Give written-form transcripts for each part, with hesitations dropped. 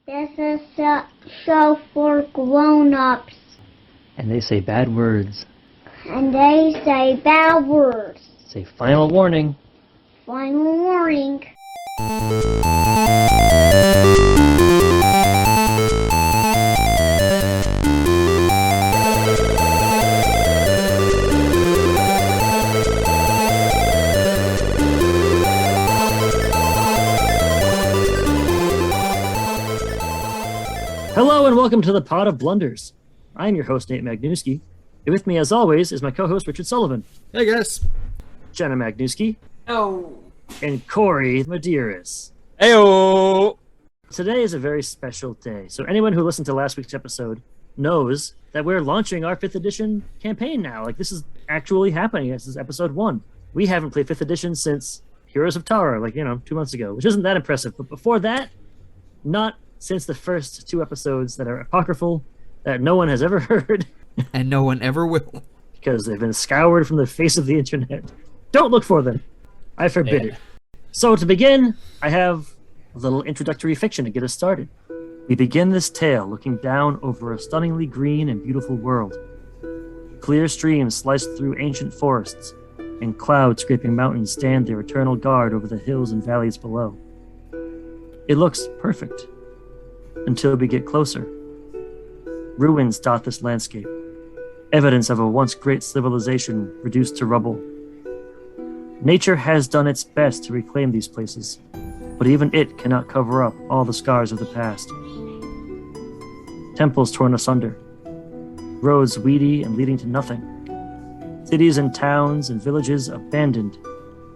This is a show for grown-ups. And they say bad words. And they say bad words. Say final warning. Final warning. Hello and welcome to the Pod of Blunders. I'm your host, Nate Magnuski. And with me, as always, is my co-host, Richard Sullivan. Hey, guys. Jenna Magnuski. Oh. And Cory Medeiros. Heyo. Today is a very special day. So anyone who listened to last week's episode knows that we're launching our 5th edition campaign now. Like, this is actually happening. This is episode 1. We haven't played 5th edition since Heroes of Tara, 2 months ago, which isn't that impressive. But before that, not since the first 2 episodes that are apocryphal, that no one has ever heard. And no one ever will. Because they've been scoured from the face of the internet. Don't look for them. I forbid it. So to begin, I have a little introductory fiction to get us started. We begin this tale looking down over a stunningly green and beautiful world. Clear streams slice through ancient forests, and cloud-scraping mountains stand their eternal guard over the hills and valleys below. It looks perfect. Until we get closer. Ruins dot this landscape, evidence of a once great civilization reduced to rubble. Nature has done its best to reclaim these places, but even it cannot cover up all the scars of the past. Temples torn asunder, roads weedy and leading to nothing, cities and towns and villages abandoned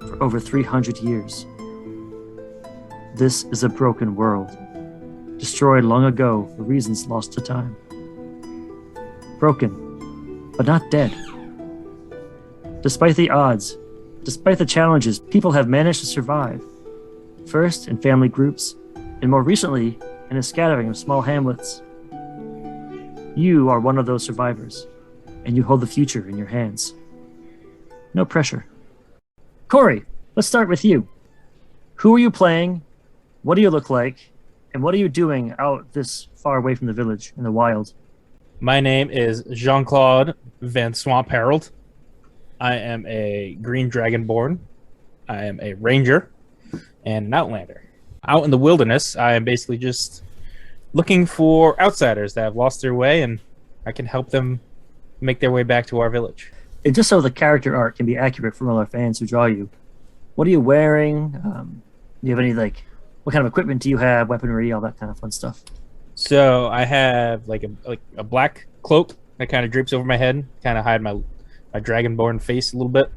for over 300 years. This is a broken world. Destroyed long ago for reasons lost to time. Broken, but not dead. Despite the odds, despite the challenges, people have managed to survive. First in family groups, and more recently in a scattering of small hamlets. You are one of those survivors, and you hold the future in your hands. No pressure. Cory, let's start with you. Who are you playing? What do you look like? And what are you doing out this far away from the village in the wild? My name is Jean-Claude Van Swamp Harold. I am a green dragonborn. I am a ranger and an outlander. Out in the wilderness, I am basically just looking for outsiders that have lost their way, and I can help them make their way back to our village. And just so the character art can be accurate for all our fans who draw you, what are you wearing? Do you have any, what kind of equipment do you have, weaponry, all that kind of fun stuff? So I have a black cloak that kind of drapes over my head, kind of hide my dragonborn face a little bit.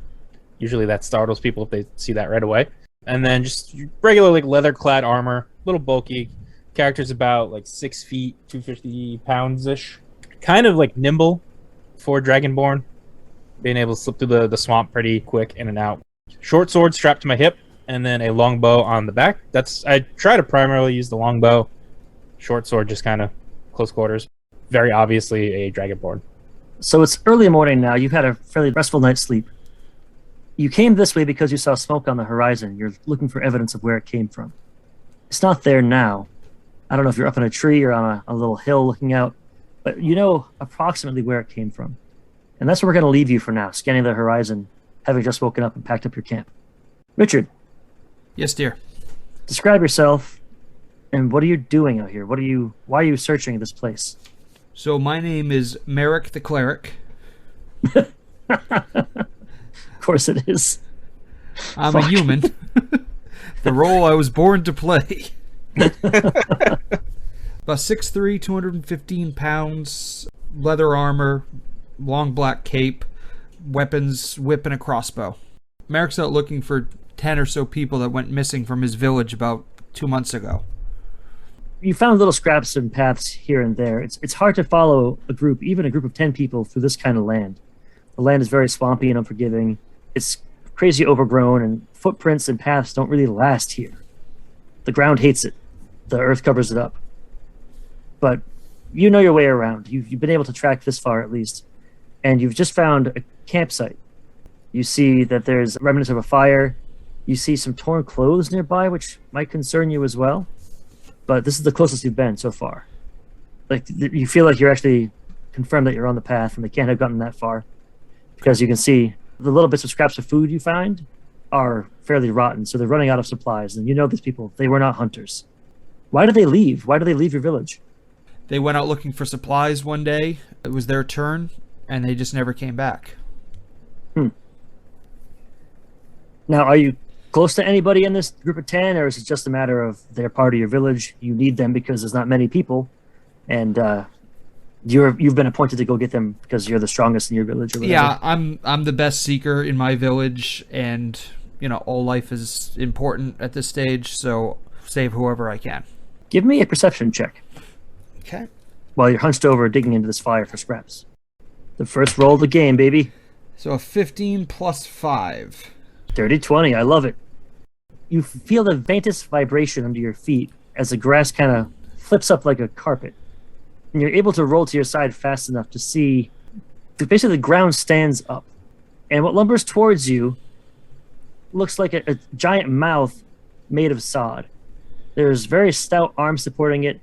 Usually that startles people if they see that right away. And then just regular leather-clad armor, a little bulky. Character's about 6 feet, 250 pounds-ish. Kind of nimble for dragonborn, being able to slip through the swamp pretty quick in and out. Short sword strapped to my hip, and then a longbow on the back. I try to primarily use the longbow. Short sword, just kind of close quarters. Very obviously a dragonborn. So it's early morning now. You've had a fairly restful night's sleep. You came this way because you saw smoke on the horizon. You're looking for evidence of where it came from. It's not there now. I don't know if you're up in a tree or on a little hill looking out, but you know approximately where it came from. And that's where we're going to leave you for now, scanning the horizon, having just woken up and packed up your camp. Richard. Yes, dear. Describe yourself, and what are you doing out here? Why are you searching this place? So my name is Merrick the Cleric. Of course it is. I'm a human. The role I was born to play. About 6'3", 215 pounds, leather armor, long black cape, weapons, whip, and a crossbow. Merrick's out looking for 10 or so people that went missing from his village about 2 months ago. You found little scraps and paths here and there. It's hard to follow even a group of 10 people through this kind of land. The land is very swampy and unforgiving. It's crazy overgrown, and footprints and paths don't really last here. The ground hates it. The earth covers it up. But you know your way around. You've been able to track this far at least. And you've just found a campsite. You see that there's remnants of a fire. You see some torn clothes nearby, which might concern you as well. but this is the closest you've been so far. Like, you feel like you're actually confirmed that you're on the path, and they can't have gotten that far, because you can see the little bits of scraps of food you find are fairly rotten, so they're running out of supplies. And you know these people, they were not hunters. Why did they leave? Why did they leave your village? They went out looking for supplies one day. It was their turn, and they just never came back. Now, are you close to anybody in this group of 10, or is it just a matter of they're part of your village, you need them because there's not many people, and you've been appointed to go get them because you're the strongest in your village or whatever? Yeah, I'm the best seeker in my village, and all life is important at this stage, so save whoever I can. Give me a perception check Okay. while you're hunched over digging into this fire for scraps. The first roll of the game, baby. So a 15 plus 5. Dirty 20, I love it. You feel the faintest vibration under your feet as the grass kind of flips up like a carpet. And you're able to roll to your side fast enough to see that basically the ground stands up. And what lumbers towards you looks like a giant mouth made of sod. There's very stout arms supporting it.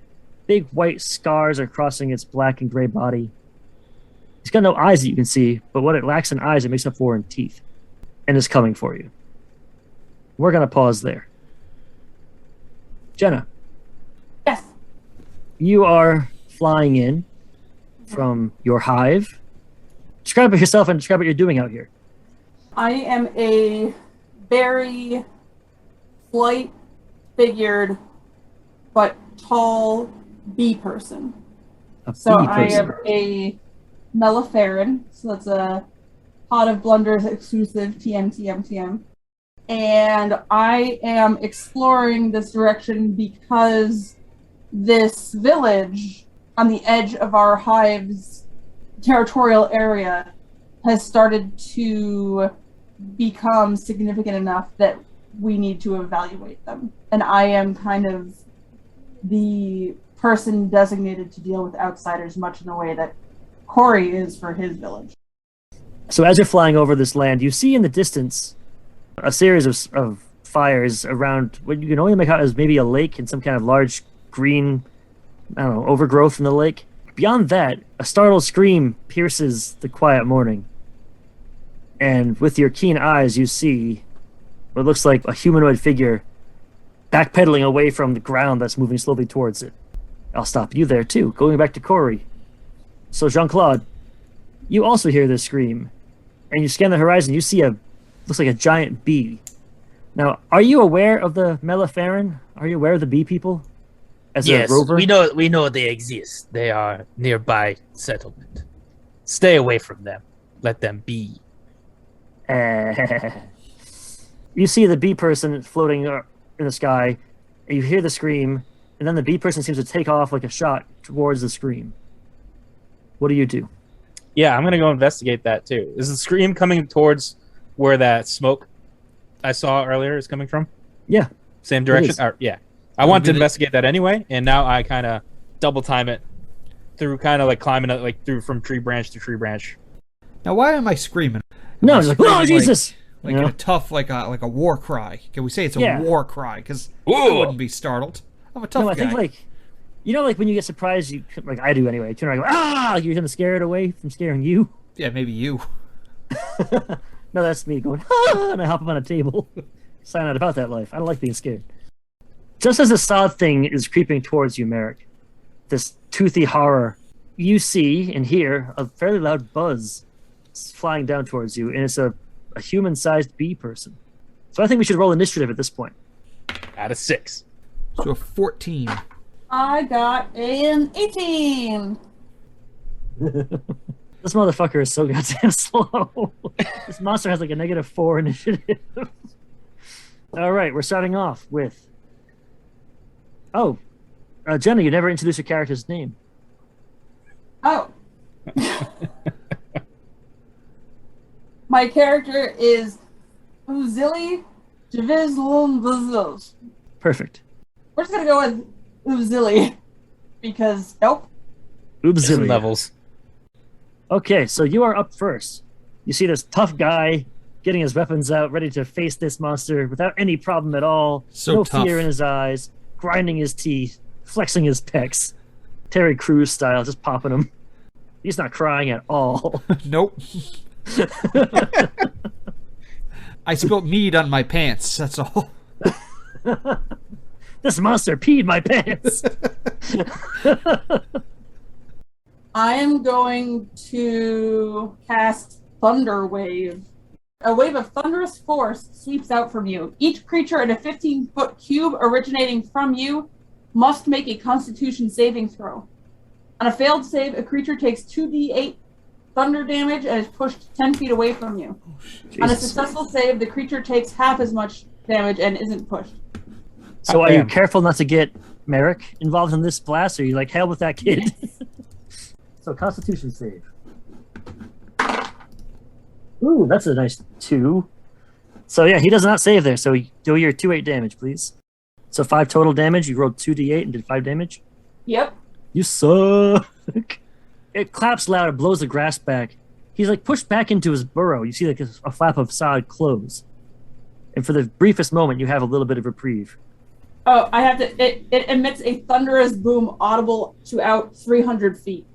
Big white scars are crossing its black and gray body. It's got no eyes that you can see, but what it lacks in eyes, it makes up for in teeth. And is coming for you. We're going to pause there. Jenna. Yes. You are flying in from your hive. Describe it yourself and describe what you're doing out here. I am a very slight figured but tall bee person. I am a Melliferin, so that's a Pot of Blunders exclusive TM. And I am exploring this direction because this village on the edge of our hive's territorial area has started to become significant enough that we need to evaluate them. And I am kind of the person designated to deal with outsiders, much in the way that Cory is for his village. So as you're flying over this land, you see in the distance a series of fires around what you can only make out as maybe a lake and some kind of large green, overgrowth in the lake. Beyond that, a startled scream pierces the quiet morning. And with your keen eyes, you see what looks like a humanoid figure backpedaling away from the ground that's moving slowly towards it. I'll stop you there too, going back to Cory. So Jean-Claude, you also hear this scream, and you scan the horizon, you see looks like a giant bee. Now, are you aware of the Melliferin? Are you aware of the bee people? Yes, a rover? we know they exist. They are nearby settlement. Stay away from them. Let them be. You see the bee person floating in the sky, and you hear the scream, and then the bee person seems to take off like a shot towards the scream. What do you do? Yeah, I'm gonna go investigate that too. Is the scream coming towards where that smoke I saw earlier is coming from? Yeah. Same direction? Yeah. I want to investigate that anyway, and now I kind of double time it through kind of like climbing it, like through from tree branch to tree branch. Now, why am I screaming? No, it's like, oh, Jesus! Like in a tough, like a war cry. Can we say it's a war cry? Because I wouldn't be startled. I'm a tough guy. I think like when you get surprised, like I do anyway. Turn around, and go, ah! You're gonna scare it away from scaring you. Yeah, maybe you. No, that's me going, ah! And I hop up on a table. Sign out about that life. I don't like being scared. Just as the sod thing is creeping towards you, Merrick, this toothy horror, you see and hear a fairly loud buzz flying down towards you, and it's a human-sized bee person. So I think we should roll initiative at this point. Out of 6. So 14. I got an 18. This motherfucker is so goddamn slow. This monster has like a -4 initiative. All right, we're starting off with... Jenna, you never introduced your character's name. Oh. My character is Uzili Javizlum. Perfect. We're just going to go with Uzili because, nope. Oobzilly. Levels. Okay, so you are up first. You see this tough guy getting his weapons out, ready to face this monster without any problem at all. So no tough. fear in his eyes, grinding his teeth, flexing his pecs. Terry Crews style, just popping them. He's not crying at all. Nope. I spilled mead on my pants, that's all. This monster peed my pants. I am going to cast Thunder Wave. A wave of thunderous force sweeps out from you. Each creature in a 15-foot cube originating from you must make a Constitution saving throw. On a failed save, a creature takes 2d8 thunder damage and is pushed 10 feet away from you. Jesus. On a successful save, the creature takes half as much damage and isn't pushed. So are you careful not to get Merrick involved in this blast, or are you like, hell with that kid? So Constitution save. Ooh, that's a nice 2. So yeah, he does not save there, so do your 2/8 damage, please. So 5 total damage. You rolled 2d8 and did 5 damage? Yep. You suck. It claps loud, it blows the grass back. He's like pushed back into his burrow. You see like a flap of sod close. And for the briefest moment, you have a little bit of reprieve. Oh, I have to. It emits a thunderous boom audible to out 300 feet.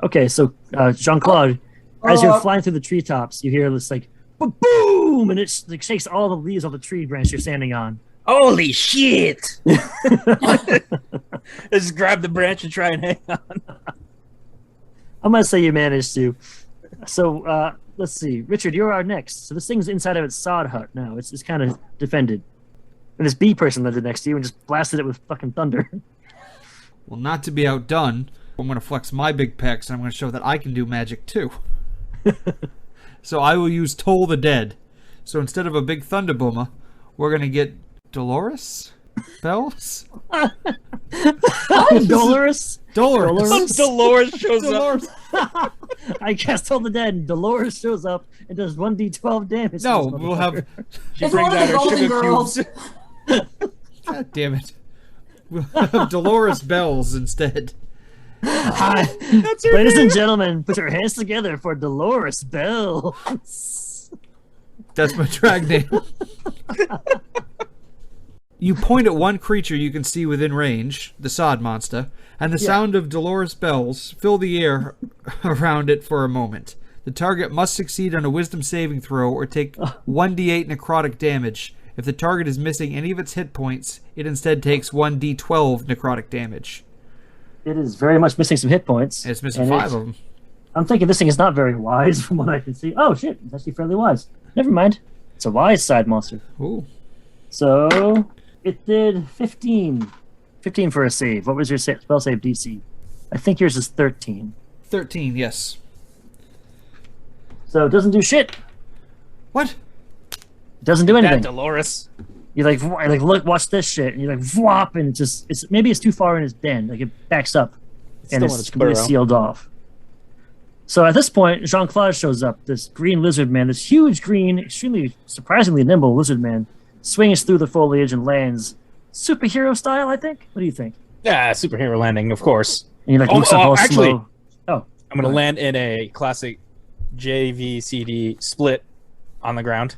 Okay, so Jean-Claude, as you're flying through the treetops, you hear this like boom, and it like shakes all the leaves on the tree branch you're standing on. Holy shit! Just grab the branch and try and hang on. I'm gonna say you managed to. So let's see, Richard, you're our next. So this thing's inside of its sod hut now. It's kind of defended. And this bee person landed next to you and just blasted it with fucking thunder. Well, not to be outdone, I'm going to flex my big pecs and I'm going to show that I can do magic too. So I will use Toll the Dead. So instead of a big thunder boomer, we're going to get Dolores Bells? Dolores? Dolores shows up. I cast Toll the Dead and Dolores shows up and does 1d12 damage. No, we'll have... She It's brings one of out the her Golden sugar Girls. cubes. God damn it. We'll have Dolores Bells instead. Hi. Ladies and gentlemen, put your hands together for Dolores Bells. That's my drag name. You point at one creature you can see within range, the sod monster, and the sound of Dolores Bells fill the air around it for a moment. The target must succeed on a wisdom saving throw or take 1d8 necrotic damage. If the target is missing any of its hit points, it instead takes 1d12 necrotic damage. It is very much missing some hit points. It's missing 5 of them. I'm thinking this thing is not very wise from what I can see. Oh shit, it's actually fairly wise. Never mind. It's a wise side monster. Ooh. So it did 15. 15 for a save. What was your spell save DC? I think yours is 13. 13, yes. So it doesn't do shit. What? It doesn't do anything. That Dolores. You like look, watch this shit, and you like whop, and it's maybe it's too far in its den, like it backs up, and it's completely sealed off. So at this point, Jean-Claude shows up. This green lizard man, this huge green, extremely surprisingly nimble lizard man, swings through the foliage and lands superhero style. I think. What do you think? Yeah, superhero landing, of course. And he like looks up all slow. Oh, I'm gonna land in a classic JVCD split on the ground.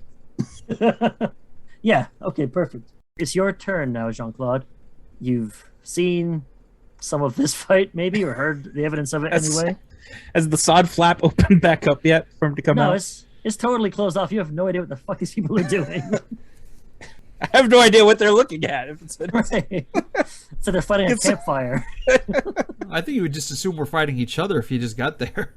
Yeah, okay, perfect. It's your turn now, Jean-Claude. You've seen some of this fight, maybe, or heard the evidence of it anyway. Has the sod flap opened back up yet for him to come out? No, it's totally closed off. You have no idea what the fuck these people are doing. I have no idea what they're looking at. If it's Right. So they're fighting a campfire. I think you would just assume we're fighting each other if you just got there.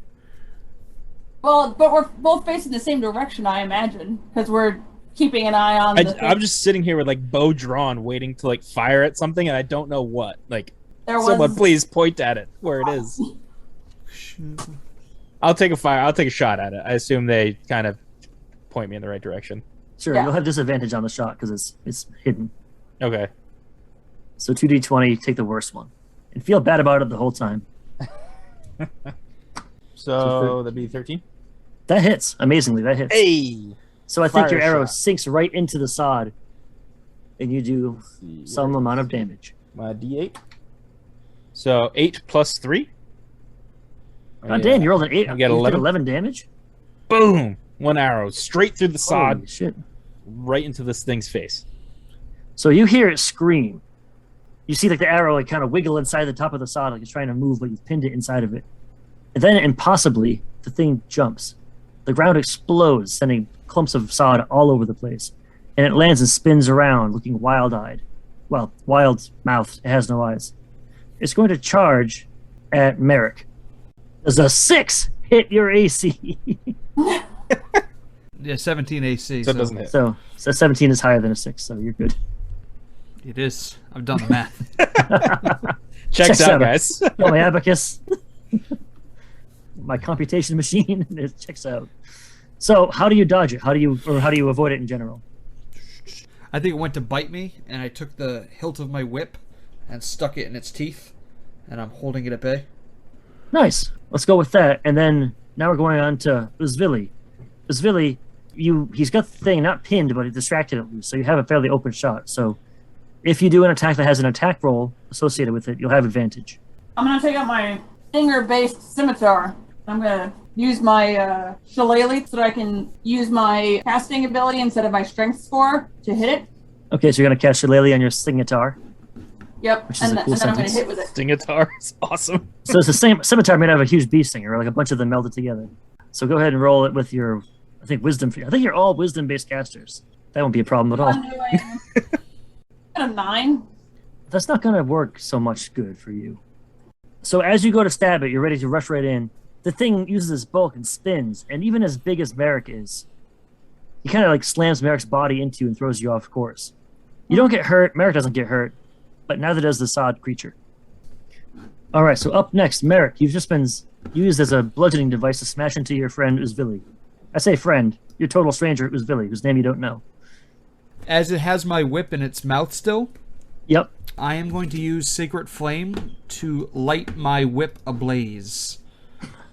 Well, but we're both facing the same direction, I imagine, because we're keeping an eye on. I'm just sitting here with like bow drawn, waiting to like fire at something, and I don't know what. Like, someone please point at it where it is. I'll take a shot at it. I assume they kind of point me in the right direction. Sure, Yeah. you'll have disadvantage on the shot because it's hidden. Okay. So 2d20, take the worst one, and feel bad about it the whole time. So that'd be 13. That hits amazingly. That hits. Hey. So I think Fire your arrow shot. sinks right into the sod, and you do some amount of damage. My D8. So 8 plus 3. God damn, you rolled an 8. I You get did 11. 11 damage? Boom! One arrow straight through the sod, Holy shit. right into this thing's face. So you hear it scream, You see like the arrow like kind of wiggle inside the top of the sod, like it's trying to move, but you've pinned it inside of it. And then impossibly, the thing jumps. The ground explodes, sending clumps of sod all over the place. And it lands and spins around, looking wild-eyed. Well, wild-mouthed. It has no eyes. It's going to charge at Merrick. Does a 6 hit your AC? Yeah, 17 AC. So it doesn't hit. So 17 is higher than a 6, so you're good. It is. I've done the math. Checks out, guys. Oh, my abacus. My computation machine. It checks out. So how do you dodge it? How do you avoid it in general? I think it went to bite me, and I took the hilt of my whip and stuck it in its teeth, and I'm holding it at bay. Nice. Let's go with that. And then now we're going on to Uzvili. Uzvili, he's got the thing not pinned, but it distracted at least, so you have a fairly open shot. So if you do an attack that has an attack roll associated with it, you'll have advantage. I'm going to take out my stinger-based scimitar. I'm going to use my shillelagh so that I can use my casting ability instead of my strength score to hit it. Okay, so you're going to cast Shillelagh on your Scimitar. Yep, Which is and a cool then I'm going to sentence. hit with it. Stingatar is awesome. So it's the same scimitar made out of a huge bee stinger, like a bunch of them melded together. So go ahead and roll it with your, I think, wisdom. I think you're all wisdom-based casters. That won't be a problem at all. I'm doing a 9. That's not going to work so much good for you. So as you go to stab it, you're ready to rush right in. The thing uses its bulk and spins, and even as big as Merrick is, he kind of like slams Merrick's body into you and throws you off course. You don't get hurt. Merrick doesn't get hurt, but neither does the sod creature. All right, so up next, Merrick, you've just been used as a bludgeoning device to smash into your friend Uzvili. I say friend, your total stranger Uzvili, whose name you don't know. As it has my whip in its mouth still, Yep. I am going to use Sacred Flame to light my whip ablaze.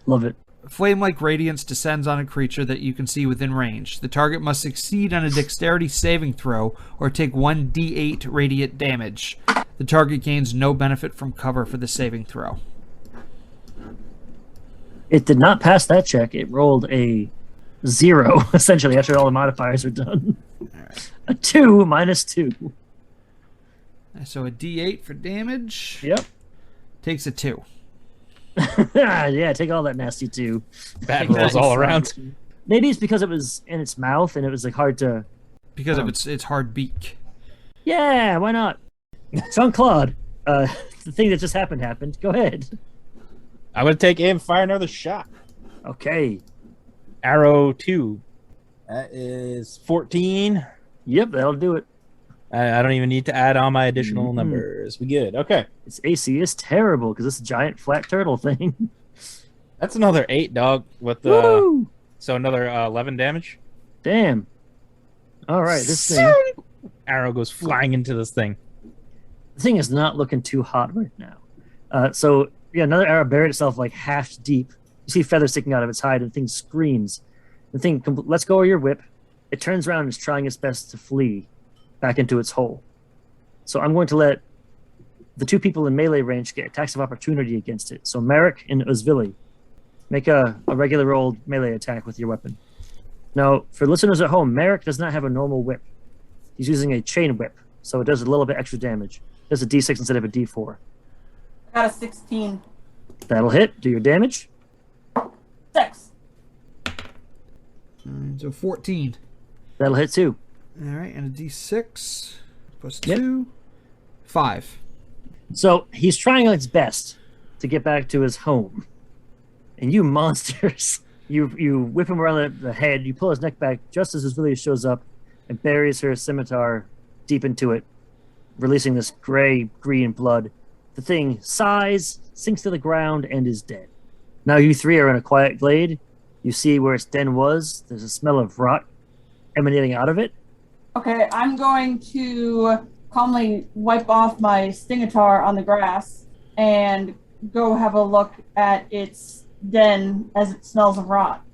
Love it. Flame-like radiance descends on a creature that you can see within range. The target must succeed on a dexterity saving throw or take 1d8 radiant damage. The target gains no benefit from cover for the saving throw. It did not pass that check. It rolled a 0, essentially, after all the modifiers are done. Alright. A 2 minus 2. So a d8 for damage. Yep. Takes a 2. Yeah, take all that nasty 2. Bad rolls all around. Maybe it's because it was in its mouth and it was like hard to... Because of its hard beak. Yeah, why not? Jean-Claude, the thing that just happened. Go ahead. I'm going to take aim, fire another shot. Okay. Arrow 2. That is 14. Yep, that'll do it. I don't even need to add on my additional numbers. We good. Okay. Its AC is terrible because this giant flat turtle thing. That's another 8, dog. With Woo! so another 11 damage. Damn. All right, this thing... Arrow goes flying into this thing. The thing is not looking too hot right now. So, yeah, another arrow buried itself like half deep. You see feathers sticking out of its hide, and the thing screams. The thing lets go of your whip. It turns around and is trying its best to flee back into its hole. So I'm going to let the 2 people in melee range get attacks of opportunity against it. So Merrick and Uzvili, make a regular old melee attack with your weapon. Now, for listeners at home, Merrick does not have a normal whip. He's using a chain whip, so it does a little bit extra damage. It does a d6 instead of a d4. I got a 16. That'll hit. Do your damage. 6. So 14. That'll hit too. Alright, and a d6 plus Yep. 2. 5. So he's trying its best to get back to his home. And you monsters, you whip him around the head, you pull his neck back just as his village shows up and buries her scimitar deep into it, releasing this gray-green blood. The thing sighs, sinks to the ground, and is dead. Now you 3 are in a quiet glade. You see where its den was. There's a smell of rot emanating out of it. Okay, I'm going to calmly wipe off my stingatar on the grass and go have a look at its den as it smells of rot.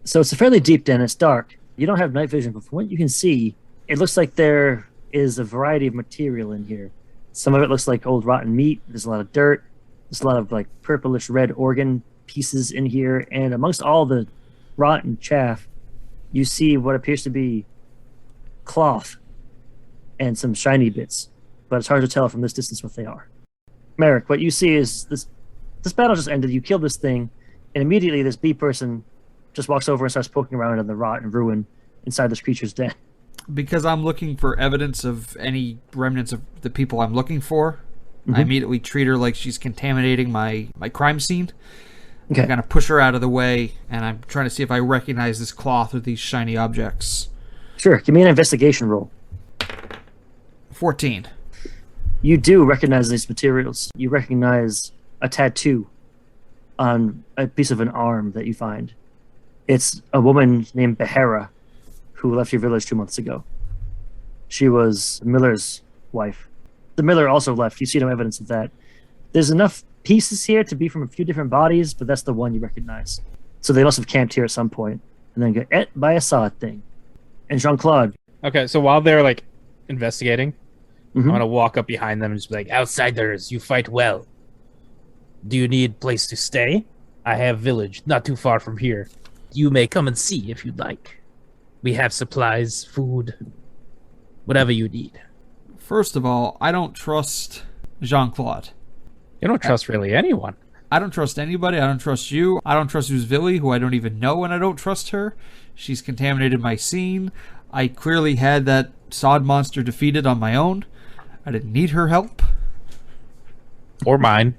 So it's a fairly deep den. It's dark. You don't have night vision, but from what you can see, it looks like there is a variety of material in here. Some of it looks like old rotten meat. There's a lot of dirt. There's a lot of like purplish red organ pieces in here. And amongst all the rot and chaff, you see what appears to be cloth and some shiny bits. but it's hard to tell from this distance what they are. Merrick, what you see is this battle just ended. You killed this thing, and immediately this bee person just walks over and starts poking around in the rot and ruin inside this creature's den. Because I'm looking for evidence of any remnants of the people I'm looking for, I immediately treat her like she's contaminating my crime scene. Okay. I'm going to push her out of the way, and I'm trying to see if I recognize this cloth or these shiny objects. Sure, give me an investigation roll. 14. You do recognize these materials. You recognize a tattoo on a piece of an arm that you find. It's a woman named Behera who left your village 2 months ago. She was Miller's wife. The Miller also left. You see no evidence of that. There's enough pieces here to be from a few different bodies, but that's the one you recognize. So they must have camped here at some point and then got et by a sod thing. And Jean-Claude. Okay, so while they're like investigating, I'm gonna walk up behind them and just be like, "Outsiders, you fight well. Do you need place to stay? I have village not too far from here. You may come and see if you'd like. We have supplies, food, whatever you need." First of all, I don't trust Jean-Claude. You don't trust really anyone. I don't trust anybody. I don't trust you. I don't trust Uzvili, who I don't even know, and I don't trust her. She's contaminated my scene. I clearly had that sod monster defeated on my own. I didn't need her help. Or mine.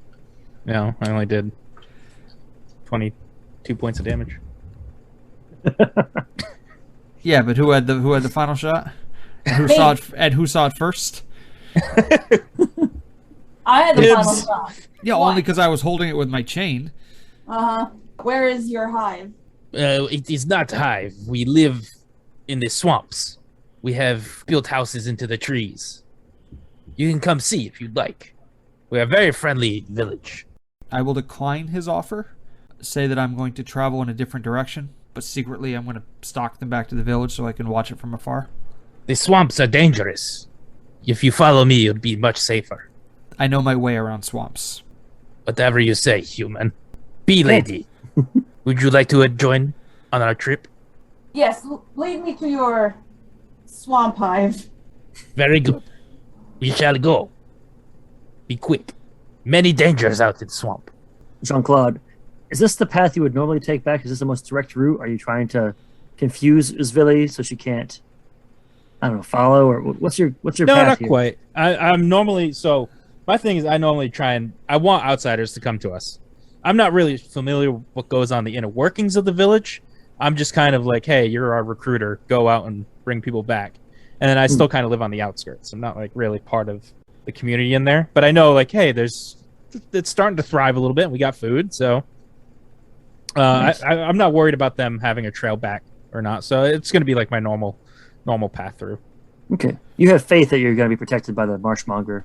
No, I only did 22 points of damage. Yeah, but who had the final shot? And who saw it first? I had the final shot. Yeah, Why? only because I was holding it with my chain. Where is your hive? It is not hive. We live in the swamps. We have built houses into the trees. You can come see if you'd like. We are a very friendly village. I will decline his offer, say that I'm going to travel in a different direction, but secretly I'm going to stalk them back to the village so I can watch it from afar. The swamps are dangerous. If you follow me, you'll be much safer. I know my way around swamps. Whatever you say, human. Bee lady, would you like to join on our trip? Yes, lead me to your swamp hive. Very good. We shall go. Be quick. Many dangers out in swamp. Jean-Claude, is this the path you would normally take back? Is this the most direct route? Are you trying to confuse Uzvili so she can't, I don't know, follow? Or what's your No, path not here? quite. I'm normally, so my thing is I normally I want outsiders to come to us. I'm not really familiar with what goes on the inner workings of the village. I'm just kind of like, hey, you're our recruiter. Go out and bring people back. And then I still kind of live on the outskirts. I'm not like really part of the community in there. But I know like, hey, it's starting to thrive a little bit. And we got food. So Nice. I'm not worried about them having a trail back or not. So it's going to be like my normal path through. Okay. You have faith that you're going to be protected by the marshmonger.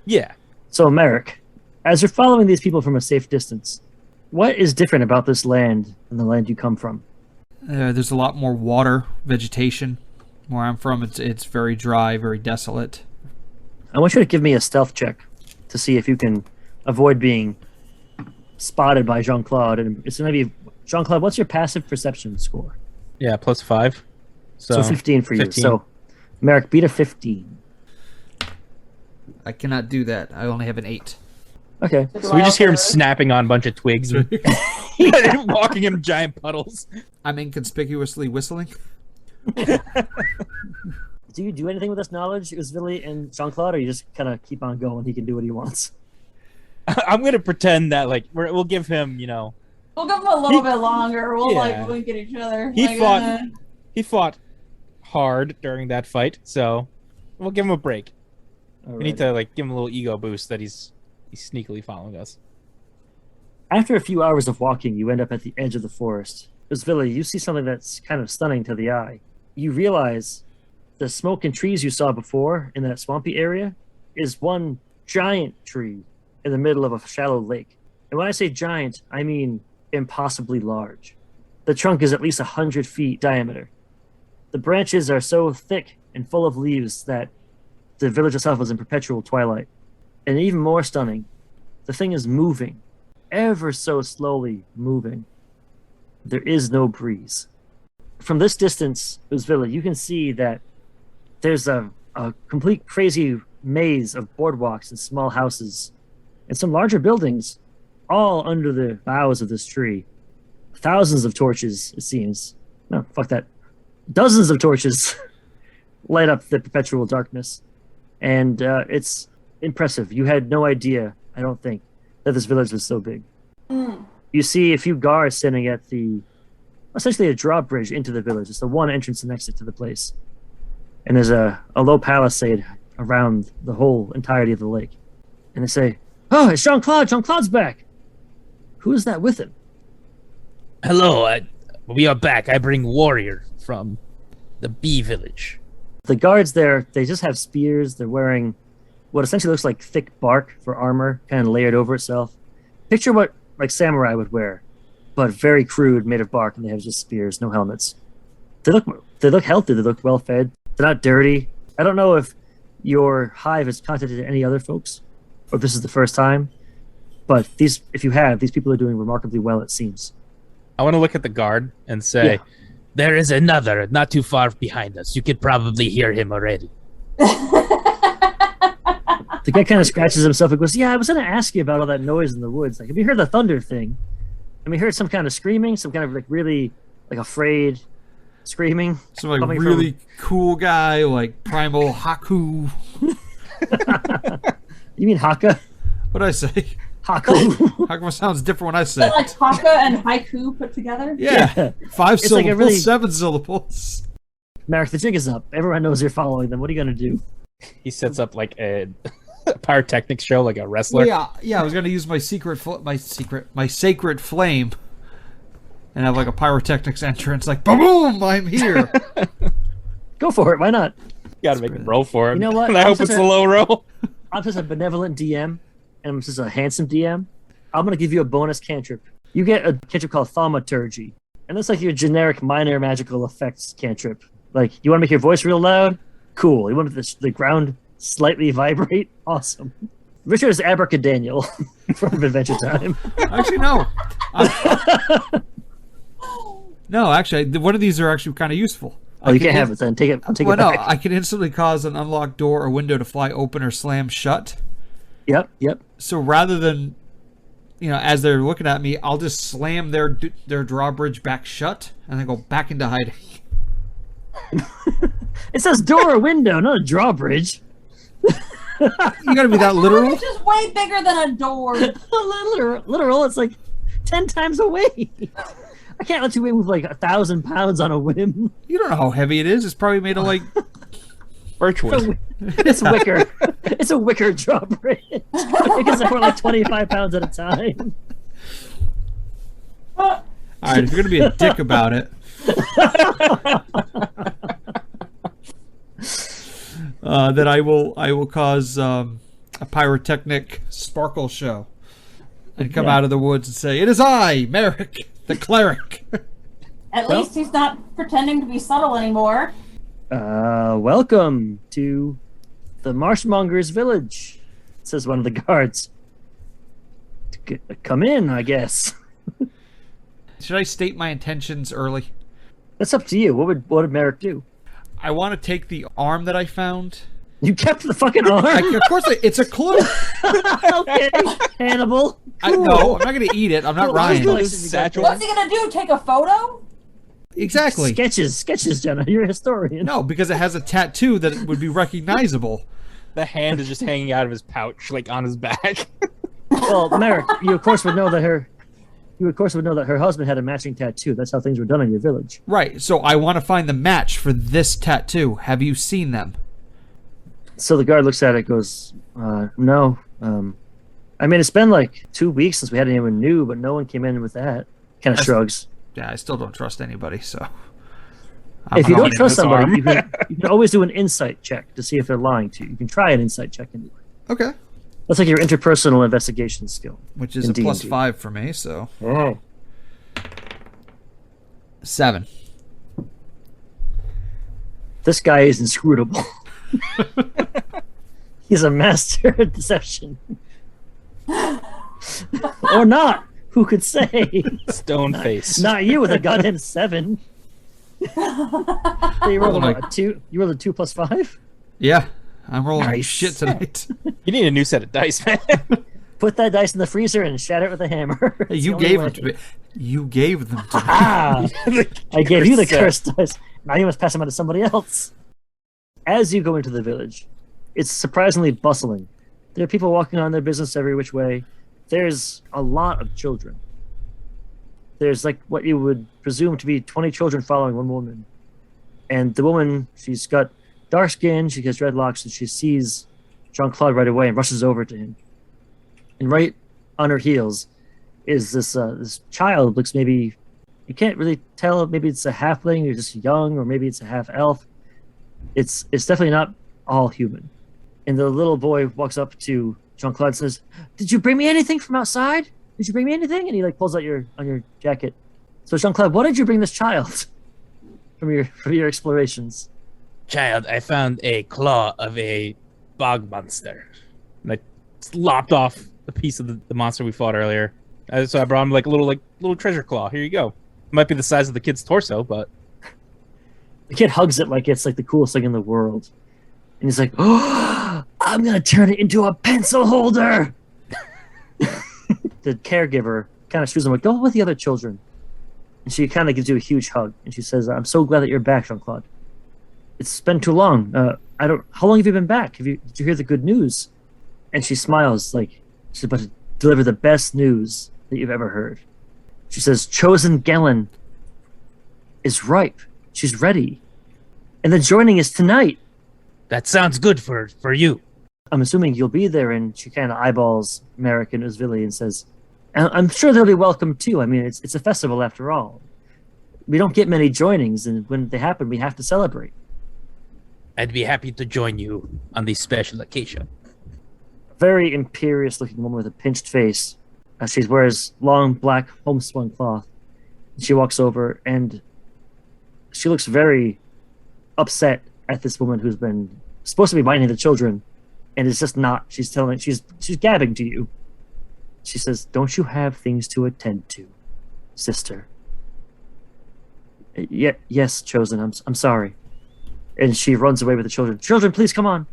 Yeah. So, Merrick, as you're following these people from a safe distance, what is different about this land than the land you come from? There's a lot more water, vegetation. Where I'm from, it's very dry, very desolate. I want you to give me a stealth check to see if you can avoid being spotted by Jean-Claude. And it's going to be, Jean-Claude, what's your passive perception score? Yeah, +5. So 15 for 15. you. So, Merrick, beat a 15. I cannot do that. I only have an 8. Okay. So we just hear him snapping on a bunch of twigs and walking in giant puddles. I'm inconspicuously whistling. Do you do anything with this knowledge, Uzvili and Jean-Claude, or you just kind of keep on going? He can do what he wants. I'm going to pretend that, like, we'll give him, you know... We'll give him a little bit longer. We'll Yeah. like wink at each other. He fought hard during that fight, so we'll give him a break. All We need to like give him a little ego boost that he's sneakily following us. After a few hours of walking, you end up at the edge of the forest. Uzvili, you see something that's kind of stunning to the eye. You realize the smoke and trees you saw before in that swampy area is one giant tree in the middle of a shallow lake. And when I say giant, I mean impossibly large. The trunk is at least 100 feet diameter. The branches are so thick and full of leaves that the village itself is in perpetual twilight. And even more stunning, the thing is moving, ever so slowly moving. There is no breeze. From this distance, Uzvili, you can see that there's a complete crazy maze of boardwalks and small houses and some larger buildings, all under the boughs of this tree. Thousands of torches, it seems. No, fuck that. Dozens of torches light up the perpetual darkness. And it's impressive. You had no idea, I don't think, that this village was so big. You see a few guards standing at essentially a drawbridge into the village. It's the one entrance and exit to the place. And there's a low palisade around the whole entirety of the lake. And they say, "Oh, it's Jean-Claude. Jean-Claude's back." Who is that with him? Hello, we are back. I bring warrior from the bee village. The guards there, they just have spears. They're wearing what essentially looks like thick bark for armor, kind of layered over itself. Picture what like samurai would wear, but very crude, made of bark, and they have just spears, no helmets. They look healthy. They look well fed. They're not dirty. I don't know if your hive has contacted any other folks, or if this is the first time, but if you have, these people are doing remarkably well, it seems. I want to look at the guard and say, there is another not too far behind us. You could probably hear him already. The guy kind of scratches himself and goes, "Yeah, I was going to ask you about all that noise in the woods. Like, have you heard the thunder thing? Have you heard some kind of screaming, some kind of like really like afraid screaming?" Some like really cool guy, like primal Haku. You mean Haka? What'd I say? Haku. How come it sounds different when I say Is that like haka and haiku put together? Yeah. 5 It's syllables, like a really- 7 syllables. Mark, the jig is up. Everyone knows you're following them. What are you going to do? He sets up like a pyrotechnics show, like a wrestler. Well, yeah, I was gonna use my sacred flame, and have like a pyrotechnics entrance, like boom, I'm here. Go for it. Why not? You gotta make him roll for it. You know what? And I hope it's a low roll. I'm just a benevolent DM, and I'm just a handsome DM. I'm going to give you a bonus cantrip. You get a cantrip called Thaumaturgy, and that's like your generic minor magical effects cantrip. Like, you want to make your voice real loud? Cool. You want the ground slightly vibrate? Awesome. Richard is Abracadaniel from Adventure Time. Actually, no. No, actually, one of these are actually kind of useful. Oh, you can't have it then. I'll take it back. I can instantly cause an unlocked door or window to fly open or slam shut. Yep. So rather than, as they're looking at me, I'll just slam their drawbridge back shut and then go back into hiding. It says door or window, not a drawbridge. You gotta be that literal. It's just way bigger than a door. Literal, it's like 10 times away. I can't let you move like 1,000 pounds on a whim. You don't know how heavy it is. It's probably made of like Birchwood. It's wicker. It's a wicker drawbridge. It can support like 25 pounds at a time. All right, if you're gonna be a dick about it, then I will cause a pyrotechnic sparkle show and come out of the woods and say, "It is I, Merrick, the cleric." At least he's not pretending to be subtle anymore. Welcome to the Marshmonger's village, says one of the guards. Come in, I guess. Should I state my intentions early? That's up to you. What would Merrick do? I want to take the arm that I found. You kept the fucking arm? Of course, it's a clue. Okay, Hannibal. Cool. No, I'm not going to eat it. I'm not Ryan. What's he gonna do? Take a photo? Exactly. Sketches, Jenna. You're a historian. No, because it has a tattoo that would be recognizable. The hand is just hanging out of his pouch, like on his back. Well, Merrick, you of course would know that her husband had a matching tattoo. That's how things were done in your village. Right. So I want to find the match for this tattoo. Have you seen them? So the guard looks at it, goes, "No. I mean, it's been like 2 weeks since we had anyone new, but no one came in with that." Kind of shrugs. Yeah, I still don't trust anybody. So if you don't trust somebody, you can always do an insight check to see if they're lying to you. You can try an insight check anyway. Okay. That's like your interpersonal investigation skill. Which is a D&D. +5 for me, so. Oh. 7. This guy is inscrutable. He's a master at deception. Or not. Who could say? Stone face. Not you with a goddamn 7. So you rolled a 2? You rolled a 2 + 5? Yeah. I'm rolling Nice. shit tonight. You need a new set of dice, man. Put that dice in the freezer and shatter it with a hammer. Hey, It's you the only gave way. them to me. You gave them to me. Ah! I gave you the Set. cursed dice. Now you must pass them on to somebody else. As you go into the village, it's surprisingly bustling. There are people walking on their business every which way. There's a lot of children. There's like what you would presume to be 20 children following one woman. And the woman, she's got dark skin, she has dreadlocks, and she sees Jean-Claude right away and rushes over to him. And right on her heels is this child. Looks maybe, you can't really tell, maybe it's a halfling or just young, or maybe it's a half elf. It's definitely not all human. And the little boy walks up to Jean-Claude and says, "Did you bring me anything from outside? Did you bring me anything?" And he like pulls out on your jacket. So Jean-Claude, what did you bring this child from your explorations? Child, I found a claw of a bog monster. And I lopped off a piece of the monster we fought earlier. So I brought him like a little treasure claw. Here you go. It might be the size of the kid's torso, but The kid hugs it like it's like the coolest thing in the world. And he's like, "Oh, I'm going to turn it into a pencil holder." The caregiver kind of shoos him like, "Go with the other children." And she kind of gives you a huge hug. And she says, "I'm so glad that you're back, Jean-Claude. It's been too long. How long have you been back? Did you hear the good news?" And she smiles like she's about to deliver the best news that you've ever heard. She says, "Chosen Gelen is ripe. She's ready. And the joining is tonight." that sounds good for you. I'm assuming you'll be there. And she kind of eyeballs Merrick and Uzvili and says, "I'm sure they'll be welcome too. I mean, it's a festival after all. We don't get many joinings, and when they happen, we have to celebrate." I'd be happy to join you on this special occasion. Very imperious looking woman with a pinched face. She wears long black homespun cloth. She walks over and she looks very upset at this woman who's been supposed to be minding the children, and it's just not. She's gabbing to you. She says, "Don't you have things to attend to, sister?" Yes, Chosen. I'm sorry." And she runs away with the children. "Children, please come on."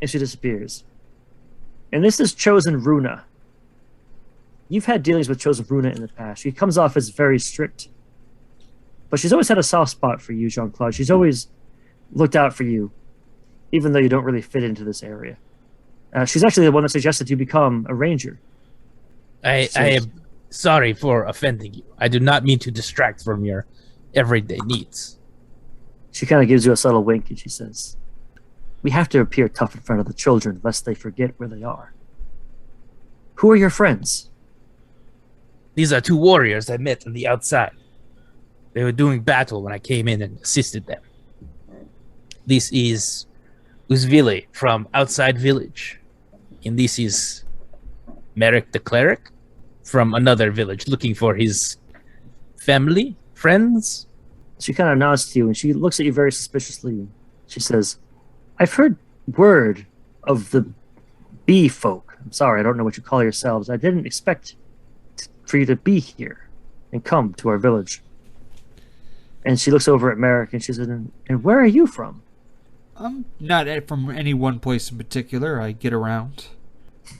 And she disappears. And this is Chosen Runa. You've had dealings with Chosen Runa in the past. She comes off as very strict. But she's always had a soft spot for you, Jean-Claude. She's always looked out for you, even though you don't really fit into this area. She's actually the one that suggested you become a ranger. I am sorry for offending you. I do not mean to distract from your everyday needs. She kind of gives you a subtle wink and she says, "We have to appear tough in front of the children lest they forget where they are. Who are your friends?" These are two warriors I met on the outside. They were doing battle when I came in and assisted them. This is Uzvili from outside village. And this is Merrick the cleric from another village looking for his family, friends. She kind of nods to you and she looks at you very suspiciously. She says, "I've heard word of the bee folk. I'm sorry, I don't know what you call yourselves. I didn't expect for you to be here and come to our village." And she looks over at Merrick and she says, "And where are you from?" I'm not from any one place in particular. I get around.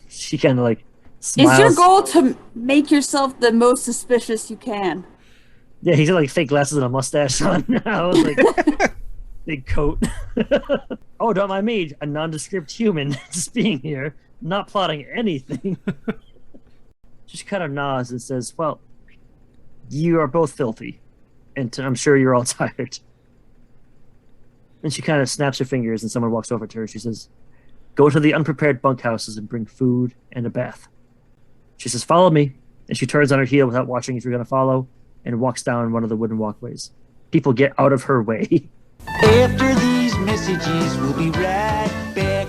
She kind of like smiles. Is your goal to make yourself the most suspicious you can? Yeah, he's got like fake glasses and a mustache on now. Like big coat. "Oh, don't mind me, a nondescript human just being here, not plotting anything." She kind of nods and says, "Well, you are both filthy, and I'm sure you're all tired." And she kind of snaps her fingers and someone walks over to her. She says, "Go to the unprepared bunkhouses and bring food and a bath." She says, "Follow me." And she turns on her heel without watching if you're going to follow and walks down one of the wooden walkways. People get out of her way. After these messages, we'll be right back.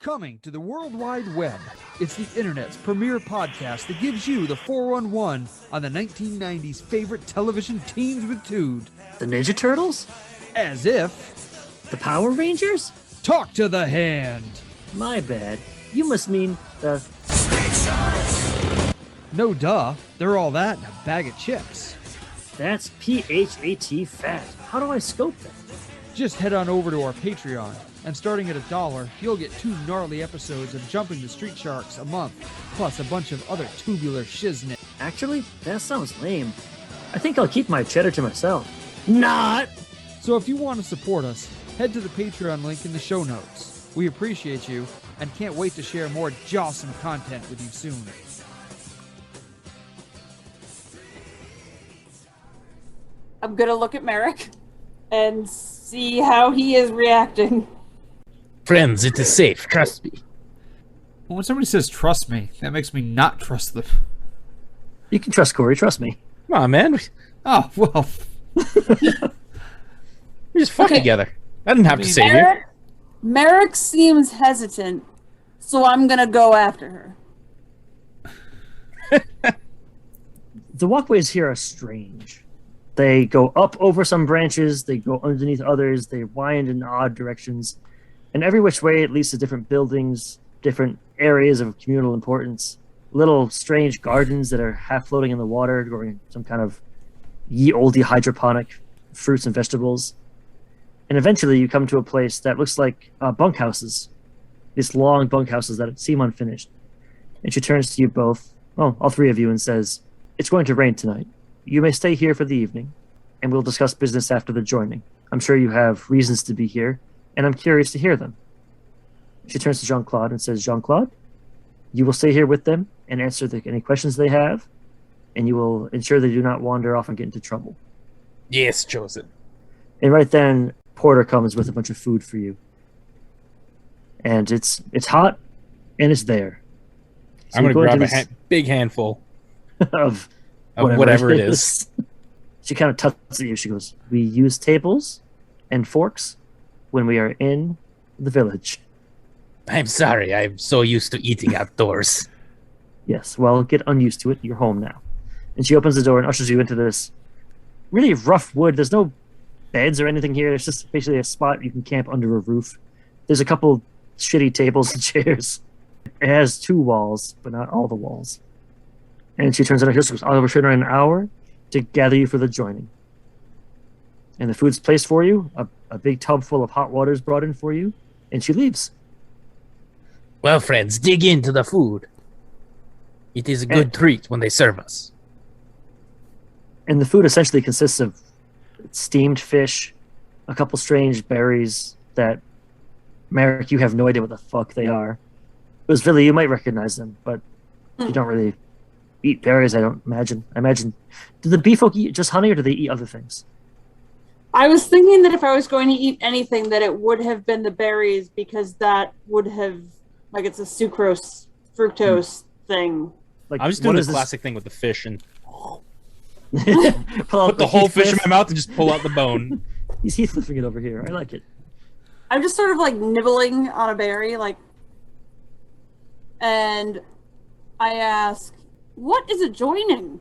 Coming to the World Wide Web, it's the internet's premier podcast that gives you the 411 on the 1990s favorite television teens with Tood. The Ninja Turtles? As if, The Power Rangers? talk to the hand. My bad. You must mean the... No duh, they're all that in a bag of chips. That's PHAT fat. How do I scope that? Just head on over to our Patreon. And starting at $1, you'll get 2 gnarly episodes of Jumping the Street Sharks a month, plus a bunch of other tubular shiznit. Actually, that sounds lame. I think I'll keep my cheddar to myself. Not! So if you want to support us, head to the Patreon link in the show notes. We appreciate you and can't wait to share more jawsome content with you soon. I'm gonna look at Merrick and see how he is reacting. Friends, it is safe. Trust me. When somebody says trust me, that makes me not trust them. You can trust Cory, trust me. Come on, man. Oh, well. We just fuck together. I didn't have to save you. Merrick seems hesitant, so I'm gonna go after her. The walkways here are strange. They go up over some branches, they go underneath others, they wind in odd directions. And every which way it leads to different buildings, different areas of communal importance, little strange gardens that are half floating in the water, growing some kind of ye olde hydroponic fruits and vegetables. And eventually you come to a place that looks like bunkhouses, these long bunkhouses that seem unfinished. And she turns to you both, well, all three of you, and says, "It's going to rain tonight. You may stay here for the evening, and we'll discuss business after the joining. I'm sure you have reasons to be here, and I'm curious to hear them." She turns to Jean-Claude and says, "Jean-Claude, you will stay here with them and answer any questions they have, and you will ensure they do not wander off and get into trouble." Yes, chosen. And right then, Porter comes with a bunch of food for you. And it's hot, and it's there. So I'm going to grab this a big handful of whatever it is. She kind of tucks at you. She goes, "We use tables and forks when we are in the village." I'm sorry. I'm so used to eating outdoors. "Yes, well, get unused to it. You're home now." And she opens the door and ushers you into this really rough wood. There's no beds or anything here. It's just basically a spot you can camp under a roof. There's a couple shitty tables and chairs. It has 2 walls, but not all the walls. And she turns it on. She goes, "I'll return in an hour to gather you for the joining." And the food's placed for you. A big tub full of hot water is brought in for you. And she leaves. Well, friends, dig into the food. It is a good treat when they serve us. And the food essentially consists of steamed fish, a couple strange berries that, Merrick, you have no idea what the fuck they are. It was Billy, you might recognize them, but you don't really eat berries, I don't imagine. I imagine, do the bee folk eat just honey, or do they eat other things? I was thinking that if I was going to eat anything, that it would have been the berries, because that would have, like, it's a sucrose, fructose thing. Like, I'm just doing the classic thing with the fish and put the whole fish in my mouth and just pull out the bone. He's Heathcliffing it over here. I like it. I'm just sort of like nibbling on a berry, like, and I ask, "What is a joining?"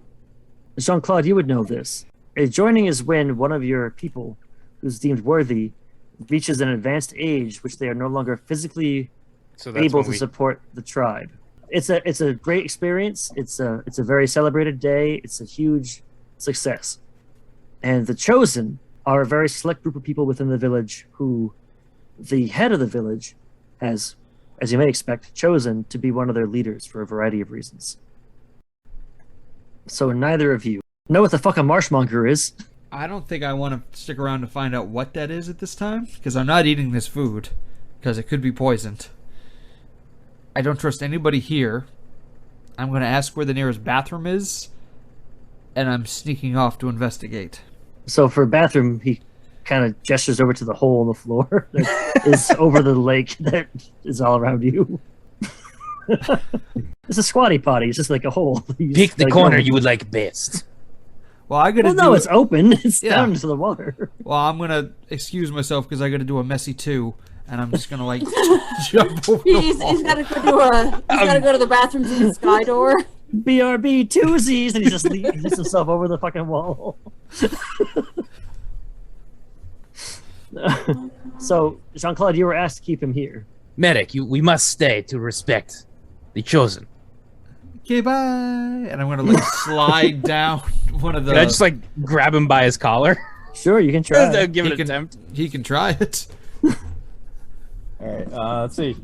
Jean-Claude, you would know this. A joining is when one of your people who's deemed worthy reaches an advanced age which they are no longer physically able to support the tribe. It's a great experience. It's a very celebrated day. It's a huge success. And the chosen are a very select group of people within the village who the head of the village has, as you may expect, chosen to be one of their leaders for a variety of reasons. So neither of you know what the fuck a marshmonger is. I don't think I want to stick around to find out what that is at this time, because I'm not eating this food, because it could be poisoned. I don't trust anybody here. I'm going to ask where the nearest bathroom is, and I'm sneaking off to investigate. So for bathroom, he kind of gestures over to the hole in the floor that is over the lake that is all around you. It's a squatty potty. It's just like a hole. Pick the corner you would like best. Well, I gotta no, it's open. It's down into the water. Well, I'm gonna excuse myself because I gotta do a messy 2, and I'm just gonna like jump over the wall. He's gotta go to the bathroom through the sky door. BRB 2Zs, and he just leaves himself over the fucking wall. So, Jean-Claude, you were asked to keep him here. Medic, we must stay to respect the chosen. Okay, bye. And I'm gonna like slide down one of the. Can I just like grab him by his collar? Sure, you can try. Give it an attempt. He can try it. right, let's see.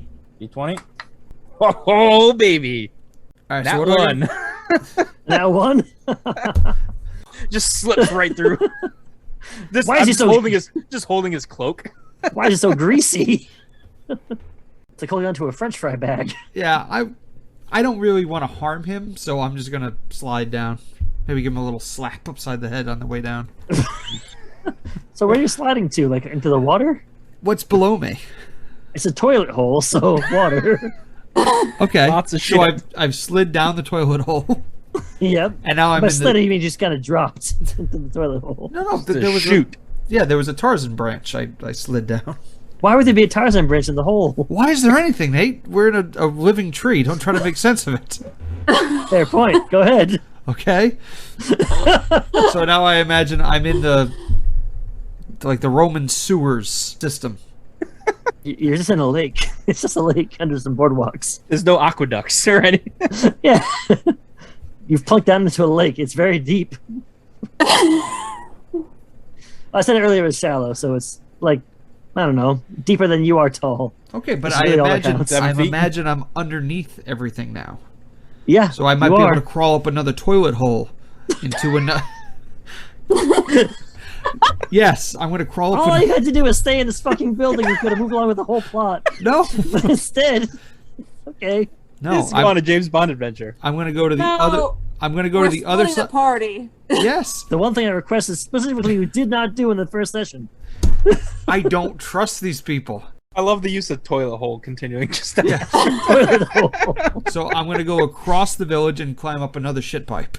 D20. Oh, baby. All right, That so what do I one. get? That one? Just slips right through. This, Why is he so- just holding his cloak? Why is it so greasy? It's like holding onto a French fry bag. Yeah, I don't really want to harm him, so I'm just gonna slide down. Maybe give him a little slap upside the head on the way down. So where are you sliding to? Like into the water? What's below me? It's a toilet hole, so water. Okay, Lots of so shit. I've slid down the toilet hole, Yep. and now I'm But in slid, the... you mean just kind of dropped into the toilet hole. No, To there was shoot. there was a Tarzan branch. I slid down. Why would there be a Tarzan branch in the hole? Why is there anything, Nate? We're in a living tree. Don't try to make sense of it. Fair point. Go ahead. Okay. So now I imagine I'm in the Roman sewers system. You're just in a lake. It's just a lake under some boardwalks. There's no aqueducts or anything. Yeah. You've plunked down into a lake. It's very deep. I said it earlier, it was shallow, so it's like, I don't know, deeper than you are tall. Okay, but That's I really all that imagine counts. 7 feet? I'm underneath everything now. Yeah. So I might you be are. able to crawl up another toilet hole into another. Yes, I'm going to crawl up. All you had to do was stay in this fucking building. You could have moved along with the whole plot. No, But instead, okay. no. Let's go on a James Bond adventure. I'm going to go to the No, other. I'm going to go to the other splitting side. the party. Yes, The one thing I requested specifically you did not do in the first session. I don't trust these people. I love the use of toilet hole continuing. Just Yeah. Toilet hole. So I'm going to go across the village and climb up another shit pipe.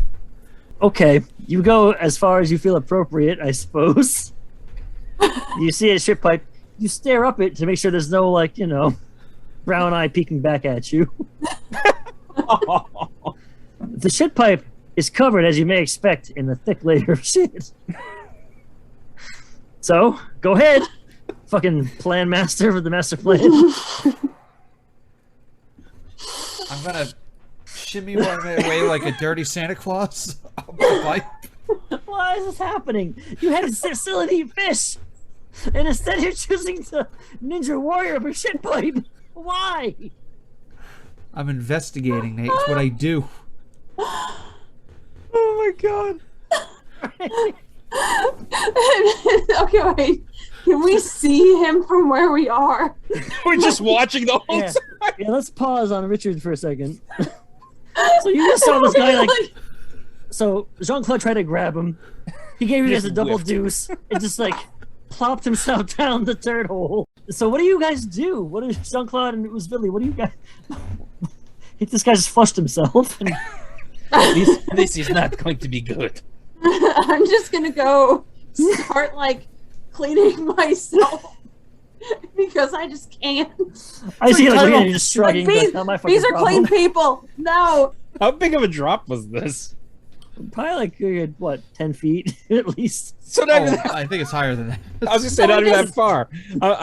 Okay, you go as far as you feel appropriate, I suppose. You see a ship pipe, you stare up it to make sure there's no, like, brown eye peeking back at you. The shit pipe is covered, as you may expect, in a thick layer of shit. So, go ahead, fucking plan master with the master plan. I'm going to shimmy my way like a dirty Santa Claus up the pipe. Why is this happening? You had to still eat fish, and instead you're choosing to ninja warrior of a shit pipe. Why? I'm investigating, Nate. It's what I do. Oh my god. Okay, wait. Can we see him from where we are? We're just watching the whole Yeah. time. Yeah, let's pause on Richard for a second. So you just saw this guy like. So Jean-Claude tried to grab him. He gave you guys a Just double whiffed. deuce and just like plopped himself down the third hole. So what do you guys do? What is Jean-Claude and Uzvili? What do you guys? This guy just flushed himself. And... This is not going to be good. I'm just gonna go start like cleaning myself because I just can't. I see you like, Like, you're just shrugging. Like, but not my fucking these are problem. clean people. No. How big of a drop was this? Probably like what, 10 feet at least. So not even Oh, that, I think it's higher than that. I was just saying not even that far.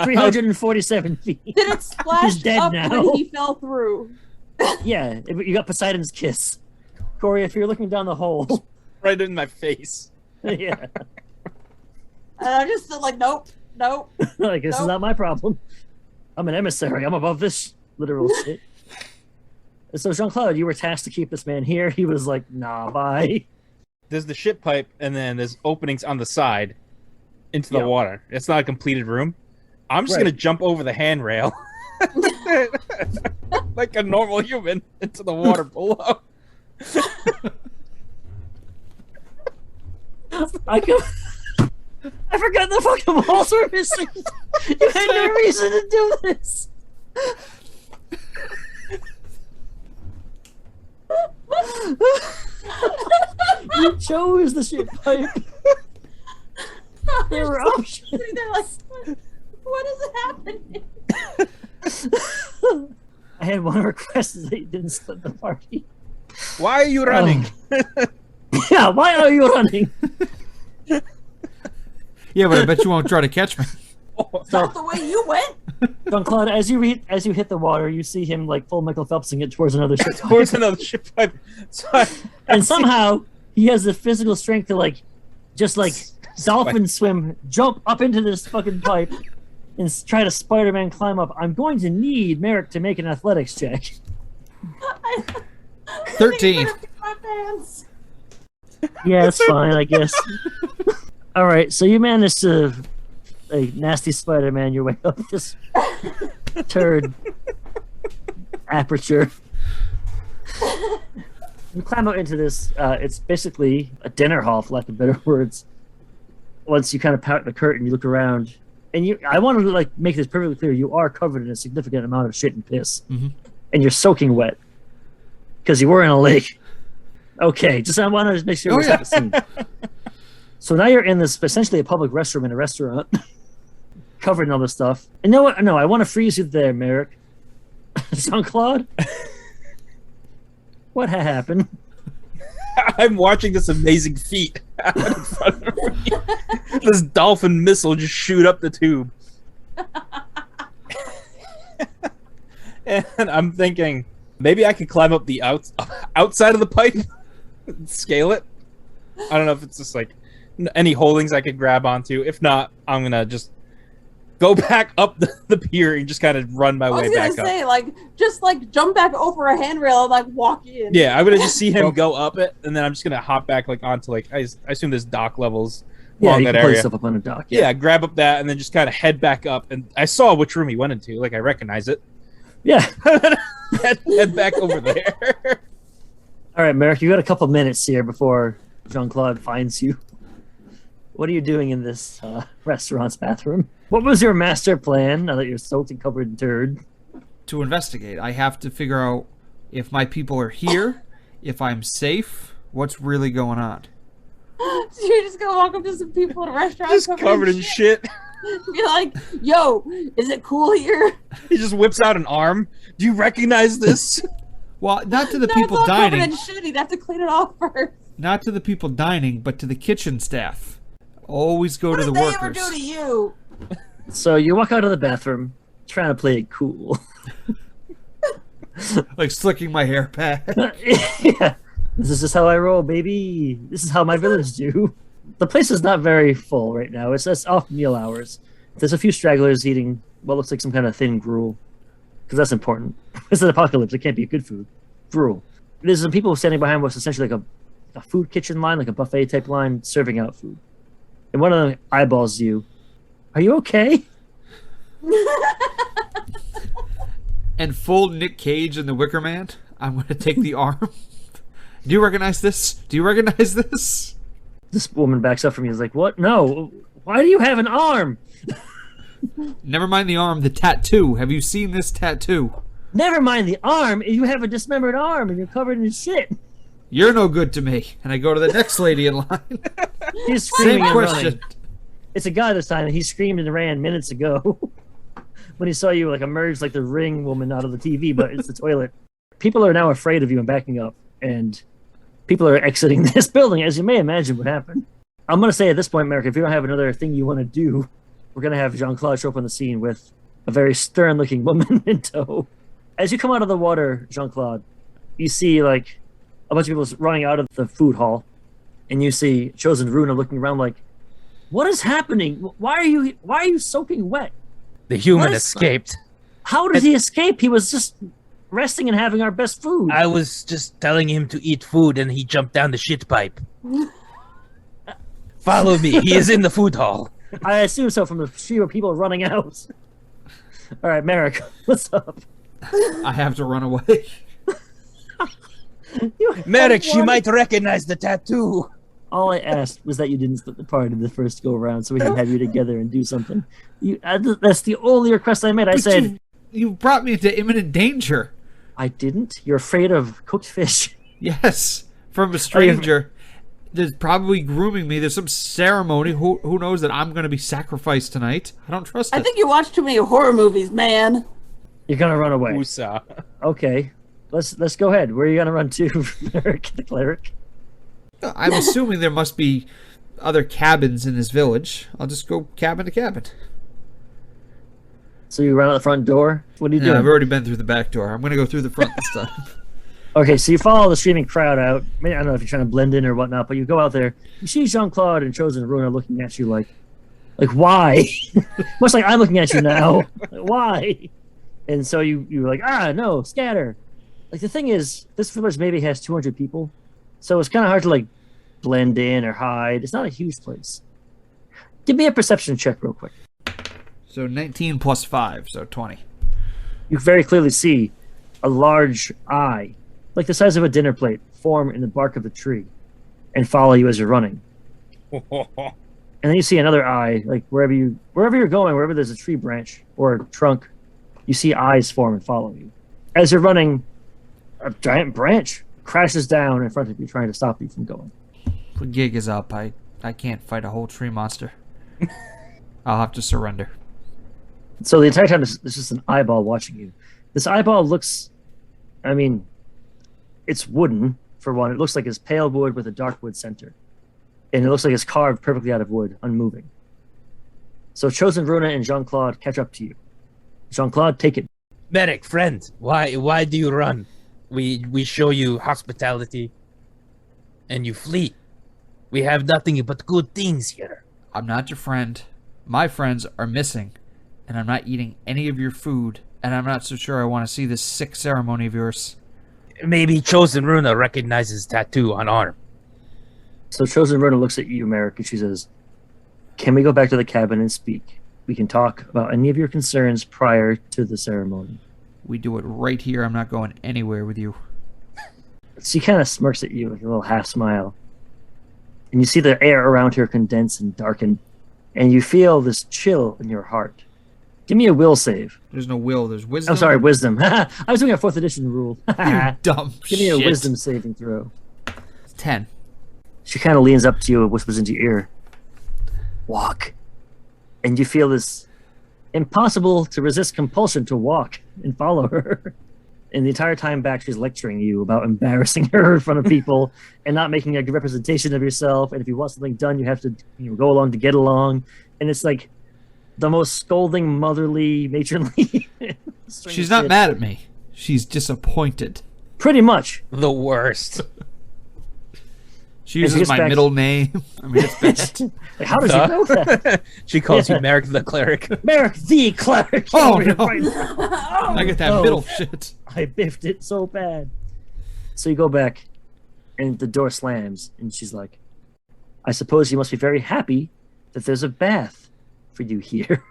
347 feet. Did it splash He's dead up now. when he fell through? Yeah, you got Poseidon's kiss. Cory, if you're looking down the hole, Right in my face. yeah, And I'm just like, nope. like this is Nope. not my problem. I'm an emissary. I'm above this literal shit. So Jean-Claude, you were tasked to keep this man here. He was like, "Nah, bye." There's the ship pipe, and then there's openings on the side into the Yeah. water. It's not a completed room. I'm just Right. gonna jump over the handrail like a normal human into the water below. I forgot the fucking walls were missing. You had no reason to do this. You chose the shit pipe. There were options. They're like, what is happening? I had one request is that you didn't split the party. Why are you running? Yeah, why are you running? Yeah, but I bet you won't try to catch me. Not the way you went. Jean-Claude, as you hit the water, you see him like full Michael Phelpsing it towards another ship. Towards another ship pipe. So And somehow he has the physical strength to like just like dolphin swim, jump up into this fucking pipe, and try to Spider-Man climb up, I'm going to need Merrick to make an athletics check. 13. My pants. Yeah, it's fine, I guess. All right, so you managed to, like, nasty Spider-Man your way up this turd aperture. You climb out into this. It's basically a dinner hall, for lack of better words. Once you kind of part the curtain, you look around, and I want to like make this perfectly clear. You are covered in a significant amount of shit and piss, and you're soaking wet because you were in a lake. Okay, I want to make sure we set the scene. So now you're in this essentially a public restroom in a restaurant, covered in all this stuff. And you know what? No, I want to freeze you there, Merrick. Jean-Claude? What happened? I'm watching this amazing feat happen in front of me. This dolphin missile just shoot up the tube. And I'm thinking, maybe I could climb up the outside of the pipe and scale it. I don't know if it's just like any holdings I could grab onto. If not, I'm going to just go back up the pier and just kind of run my way back up. I was gonna say, like, just like jump back over a handrail and like walk in. Yeah, I'm gonna just see him go up it, and then I'm just gonna hop back like onto like I assume there's dock levels along that area. Stuff up on a dock. Yeah, grab up that, and then just kind of head back up. And I saw which room he went into, like I recognize it. Yeah, head back over there. All right, Merrick, you got a couple minutes here before Jean-Claude finds you. What are you doing in this restaurant's bathroom? What was your master plan now that you're soaked and covered in turd? To investigate. I have to figure out if my people are here, if I'm safe, what's really going on. So you're just gonna walk up to some people in a restaurant Just covered in shit. Be like, yo, is it cool here? He just whips out an arm. Do you recognize this? Well, not to the No, people it's all dining. covered in shit. He'd have to clean it off first. Not to the people dining, but to the kitchen staff. Always go What to the did they workers. ever do to you? So you walk out of the bathroom, trying to play it cool. Like slicking my hair back. Yeah. This is just how I roll, baby. This is how my village do. The place is not very full right now. It's off meal hours. There's a few stragglers eating what looks like some kind of thin gruel. Because that's important. It's an apocalypse. It can't be good food. Gruel. There's some people standing behind what's essentially like a food kitchen line, like a buffet type line, serving out food. And one of them eyeballs you. Are you okay? And full Nick Cage in the Wicker Man, I'm going to take the arm. Do you recognize this? Do you recognize this? This woman backs up from you. Is like, what? No. Why do you have an arm? Never mind the arm, the tattoo. Have you seen this tattoo? Never mind the arm. You have a dismembered arm and you're covered in shit. You're no good to me. And I go to the next lady in line. He's screaming Same and question. running. It's a guy this time, and he screamed and ran minutes ago when he saw you like emerge like the ring woman out of the TV, but it's the toilet. People are now afraid of you and backing up, and people are exiting this building, as you may imagine what happened. I'm going to say at this point, Merrick, if you don't have another thing you want to do, we're going to have Jean-Claude show up on the scene with a very stern-looking woman in tow. As you come out of the water, Jean-Claude, you see like a bunch of people running out of the food hall, and you see Chosen Runa looking around like, what is happening? Why are you soaking wet? The human escaped. How did he escape? He was just resting and having our best food. I was just telling him to eat food, and he jumped down the shit pipe. Follow me. He is in the food hall. I assume so from the sheer of people running out. All right, Merrick, what's up? I have to run away. Merrick, she might recognize the tattoo. All I asked was that you didn't split the party the first go around so we can have you together and do something. That's the only request I made. I said... You brought me into imminent danger. I didn't? You're afraid of cooked fish? Yes, from a stranger. There's probably grooming me. There's some ceremony. Who knows that I'm going to be sacrificed tonight? I don't trust it. I think you watch too many horror movies, man. You're going to run away. Usa. Okay. Let's go ahead. Where are you going to run to, Merrick, the cleric? I'm assuming there must be other cabins in this village. I'll just go cabin to cabin. So you run out the front door? What are you doing? I've already been through the back door. I'm going to go through the front this time. Okay, so you follow the screaming crowd out. I don't know if you're trying to blend in or whatnot, but you go out there. You see Jean-Claude and Chosen Runa looking at you like, Like, why? Much like I'm looking at you now. Like, why? And so you're like, no, scatter. Like, the thing is, this village maybe has 200 people, so it's kind of hard to, like, blend in or hide. It's not a huge place. Give me a perception check real quick. So 19 plus 5, so 20. You very clearly see a large eye, like the size of a dinner plate, form in the bark of the tree and follow you as you're running. And then you see another eye, like wherever you're going, wherever there's a tree branch or a trunk, you see eyes form and follow you. As you're running, a giant branch crashes down in front of you, trying to stop you from going. The gig is up. I can't fight a whole tree monster. I'll have to surrender. So the entire time, there's just an eyeball watching you. This eyeball looks, I mean, it's wooden, for one. It looks like it's pale wood with a dark wood center. And it looks like it's carved perfectly out of wood, unmoving. So Chosen Runa and Jean-Claude catch up to you. Jean-Claude, take it. Medic, friend, why do you run? We show you hospitality, and you flee. We have nothing but good things here. I'm not your friend. My friends are missing, and I'm not eating any of your food, and I'm not so sure I want to see this sick ceremony of yours. Maybe Chosen Runa recognizes tattoo on arm. So Chosen Runa looks at you, Merrick, and she says, "Can we go back to the cabin and speak? We can talk about any of your concerns prior to the ceremony." We do it right here. I'm not going anywhere with you. She kind of smirks at you with a little half smile. And you see the air around her condense and darken, and you feel this chill in your heart. Give me a will save. There's no will, there's wisdom. I'm sorry, wisdom. I was doing a 4th edition rule. You dumb Give me a shit. wisdom saving throw. 10. She kind of leans up to you and whispers into your ear, "Walk." And you feel this impossible to resist compulsion to walk and follow her. And the entire time back, she's lecturing you about embarrassing her in front of people and not making a good representation of yourself. And if you want something done, you have to go along to get along. And it's like the most scolding, motherly, matronly. She's not mad at me. She's disappointed. Pretty much. The worst. She uses my middle name. I mean, it's best. Like, how does she know that? She calls you Merrick the Cleric. Merrick the Cleric. Oh, no. I get that middle shit. I biffed it so bad. So you go back, and the door slams, and she's like, "I suppose you must be very happy that there's a bath for you here.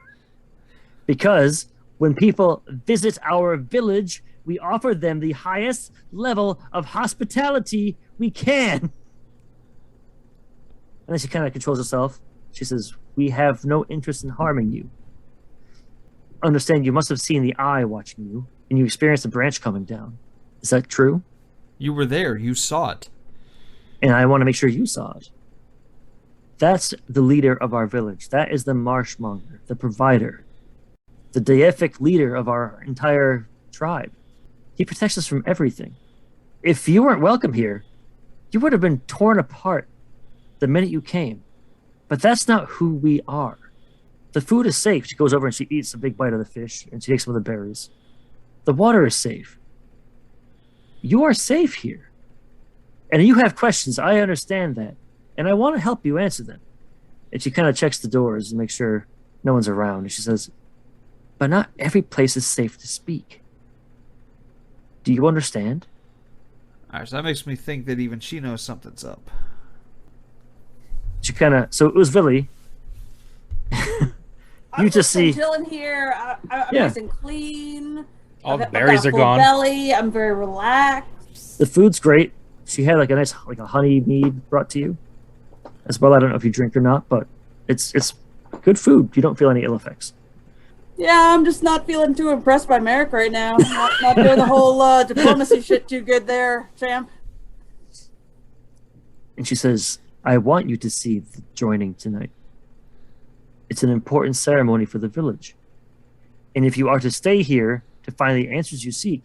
Because when people visit our village, we offer them the highest level of hospitality we can." And then she kind of controls herself. She says, "We have no interest in harming you. Understand, you must have seen the eye watching you, and you experienced a branch coming down. Is that true? You were there. You saw it. And I want to make sure you saw it. That's the leader of our village. That is the marshmonger, the provider, the deific leader of our entire tribe. He protects us from everything. If you weren't welcome here, you would have been torn apart the minute you came. But that's not who we are. The food is safe." She goes over and she eats a big bite of the fish, and she takes some of the berries. "The water is safe. You are safe here. And you have questions. I understand that. And I want to help you answer them." And she kind of checks the doors and makes sure no one's around. And she says, "But not every place is safe to speak. Do you understand?" All right, so that makes me think that even she knows something's up. She kind of, so it was Villy. You just see, chilling here. I'm Yeah. nice and clean. All the I've got berries a are full gone. Belly. I'm very relaxed. the food's great. She had like a nice, like a honey mead brought to you as well. I don't know if you drink or not, but it's good food. You don't feel any ill effects. Yeah, I'm just not feeling too impressed by Merrick right now. Not doing the whole diplomacy shit too good there, champ. And she says, "I want you to see the joining tonight. It's an important ceremony for the village. And if you are to stay here to find the answers you seek,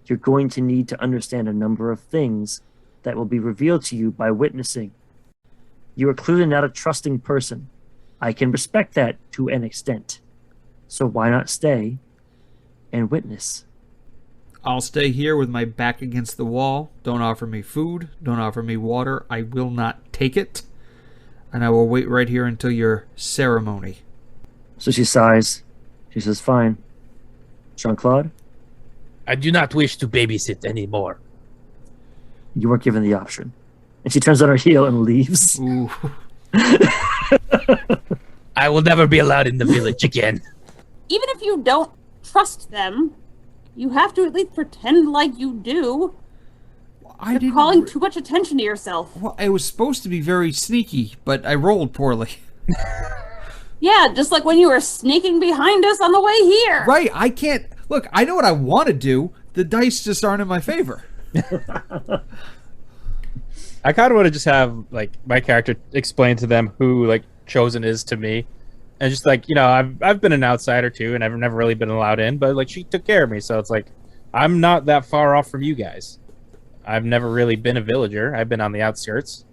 you're going to need to understand a number of things that will be revealed to you by witnessing. You are clearly not a trusting person. I can respect that to an extent. So why not stay and witness?" I'll stay here with my back against the wall. Don't offer me food. Don't offer me water. I will not take it. And I will wait right here until your ceremony. So she sighs. She says, fine. Jean-Claude, I do not wish to babysit anymore. you weren't given the option. And she turns on her heel and leaves. Ooh. I will never be allowed in the village again. Even if you don't trust them, you have to at least pretend like you do. You're calling too much attention to yourself. Well, I was supposed to be very sneaky, but I rolled poorly. Yeah, just like when you were sneaking behind us on the way here. Right, I can't... Look, I know what I want to do. The dice just aren't in my favor. I kind of want to just have like my character explain to them who like Chosen is to me, and just like, you know, I've been an outsider too, and I've never really been allowed in, but like she took care of me, so it's like I'm not that far off from you guys. I've never really been a villager. I've been on the outskirts,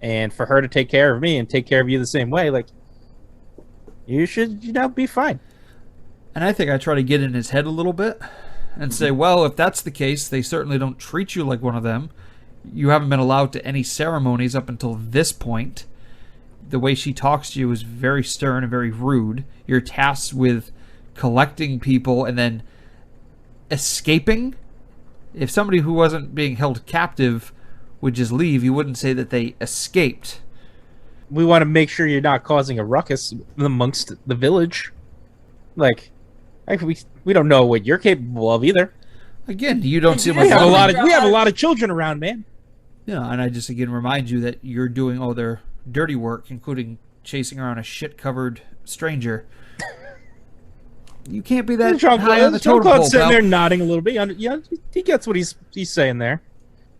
and for her to take care of me and take care of you the same way, like you should, you know, be fine. And I think I try to get in his head a little bit and say, well, if that's the case, they certainly don't treat you like one of them. You haven't been allowed to any ceremonies up until this point. The way she talks to you is very stern and very rude. You're tasked with collecting people and then escaping. If somebody who wasn't being held captive would just leave, you wouldn't say that they escaped. We want to make sure you're not causing a ruckus amongst the village. Like, we don't know what you're capable of either. Again, you don't seem like We have a lot of children around, man. Yeah, and I just again remind you that you're doing all their dirty work, including chasing around a shit-covered stranger. You can't be that high on the totem pole, sitting pal. there nodding a little bit. Yeah, he gets what he's saying there.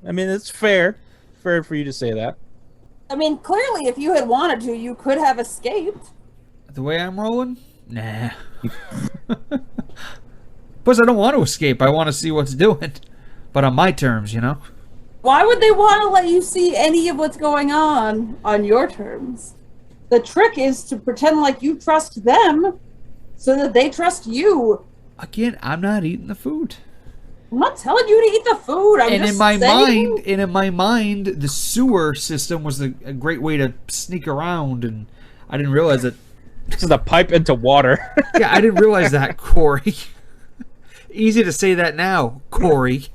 I mean, it's fair for you to say that. I mean, clearly, if you had wanted to, you could have escaped. The way I'm rolling? Nah. Plus, I don't want to escape. I want to see what's doing. But on my terms, you know? Why would they want to let you see any of what's going on your terms? The trick is to pretend like you trust them so that they trust you. Again, I'm not eating the food. I'm not telling you to eat the food. I'm And just in my saying... mind, and in my mind, the sewer system was a great way to sneak around, and I didn't realize that. This is a pipe into water. Yeah, I didn't realize that, Cory. Easy to say that now, Cory.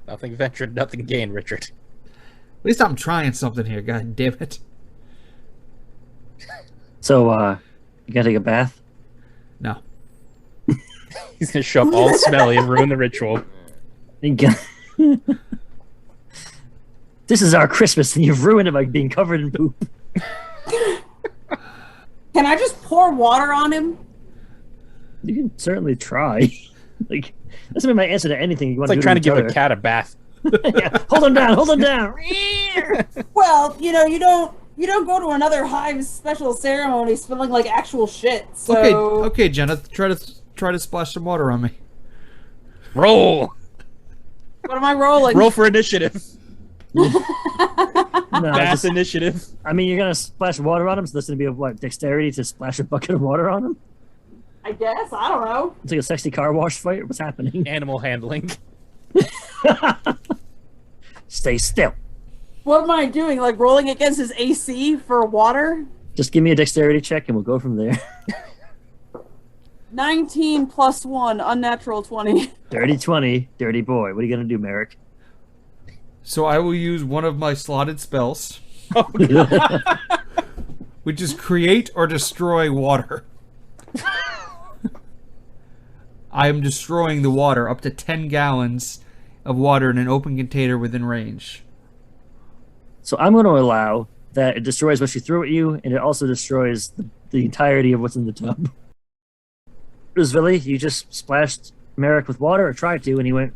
Nothing ventured, nothing gained, Richard. At least I'm trying something here, god damn it. So, you gotta take a bath? No. He's gonna show up all smelly and ruin the ritual. You got- This is our Christmas, and you've ruined it by being covered in poop. Can I just pour water on him? You can certainly try. Like, that's been my answer to anything you want It's like to do. trying to give each a cat a bath. Yeah, hold him down, hold him down. Well, you know, you don't go to another hive's special ceremony smelling like actual shit. So Okay, Jenna, try to splash some water on me. Roll! What am I rolling? Roll for initiative. No, Bath initiative. I mean, you're gonna splash water on him, so that's gonna be a what? Dexterity to splash a bucket of water on him? I guess. I don't know. It's like a sexy car wash fight. What's happening? Animal handling. Stay still. What am I doing? Like rolling against his AC for water? Just give me a dexterity check, and we'll go from there. 19 plus 1, unnatural 20. Dirty 20, dirty boy. What are you gonna do, Merrick? So I will use one of my slotted spells, which is create or destroy water. I am destroying the water, up to 10 gallons of water in an open container within range. So I'm going to allow that it destroys what she threw at you, and it also destroys the entirety of what's in the tub. Roosevelt, you just splashed Merrick with water, or tried to, and he went,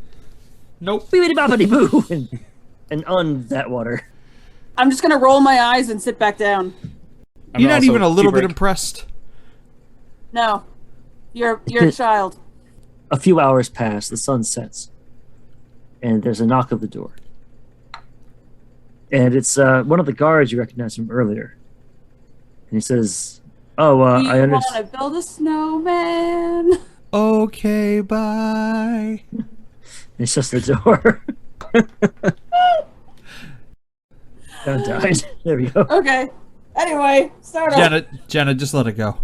Nope. beepity boppity boo, and on that water. I'm just gonna roll my eyes and sit back down. You're not also even a little bit Kubrick. impressed. No. You're a child. A few hours pass, the sun sets, and there's a knock at the door. And it's one of the guards you recognized from earlier. And he says, "Oh, Do I you understand." want to build a snowman? Okay, bye. It's just the door. Don't die. There we go. Okay. Anyway, start off. Jenna, just let it go.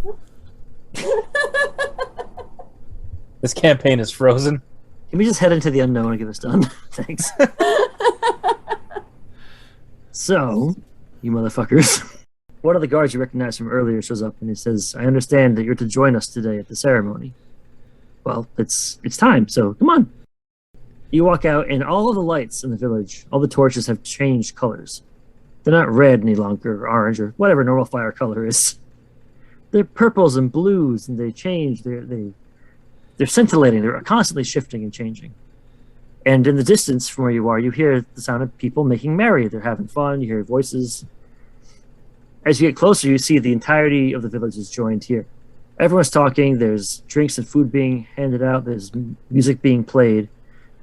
This campaign is frozen. Can we just head into the unknown and get this done? Thanks. So, you motherfuckers. One of the guards you recognize from earlier shows up and he says, I understand that you're to join us today at the ceremony. Well, it's time, so come on. You walk out and all of the lights in the village, all the torches have changed colors. They're not red any longer, or orange, or whatever normal fire color is. They're purples and blues, and they change. They're scintillating. They're constantly shifting and changing. And in the distance from where you are, you hear the sound of people making merry. They're having fun. You hear voices. As you get closer, you see the entirety of the village is joined here. Everyone's talking. There's drinks and food being handed out. There's music being played.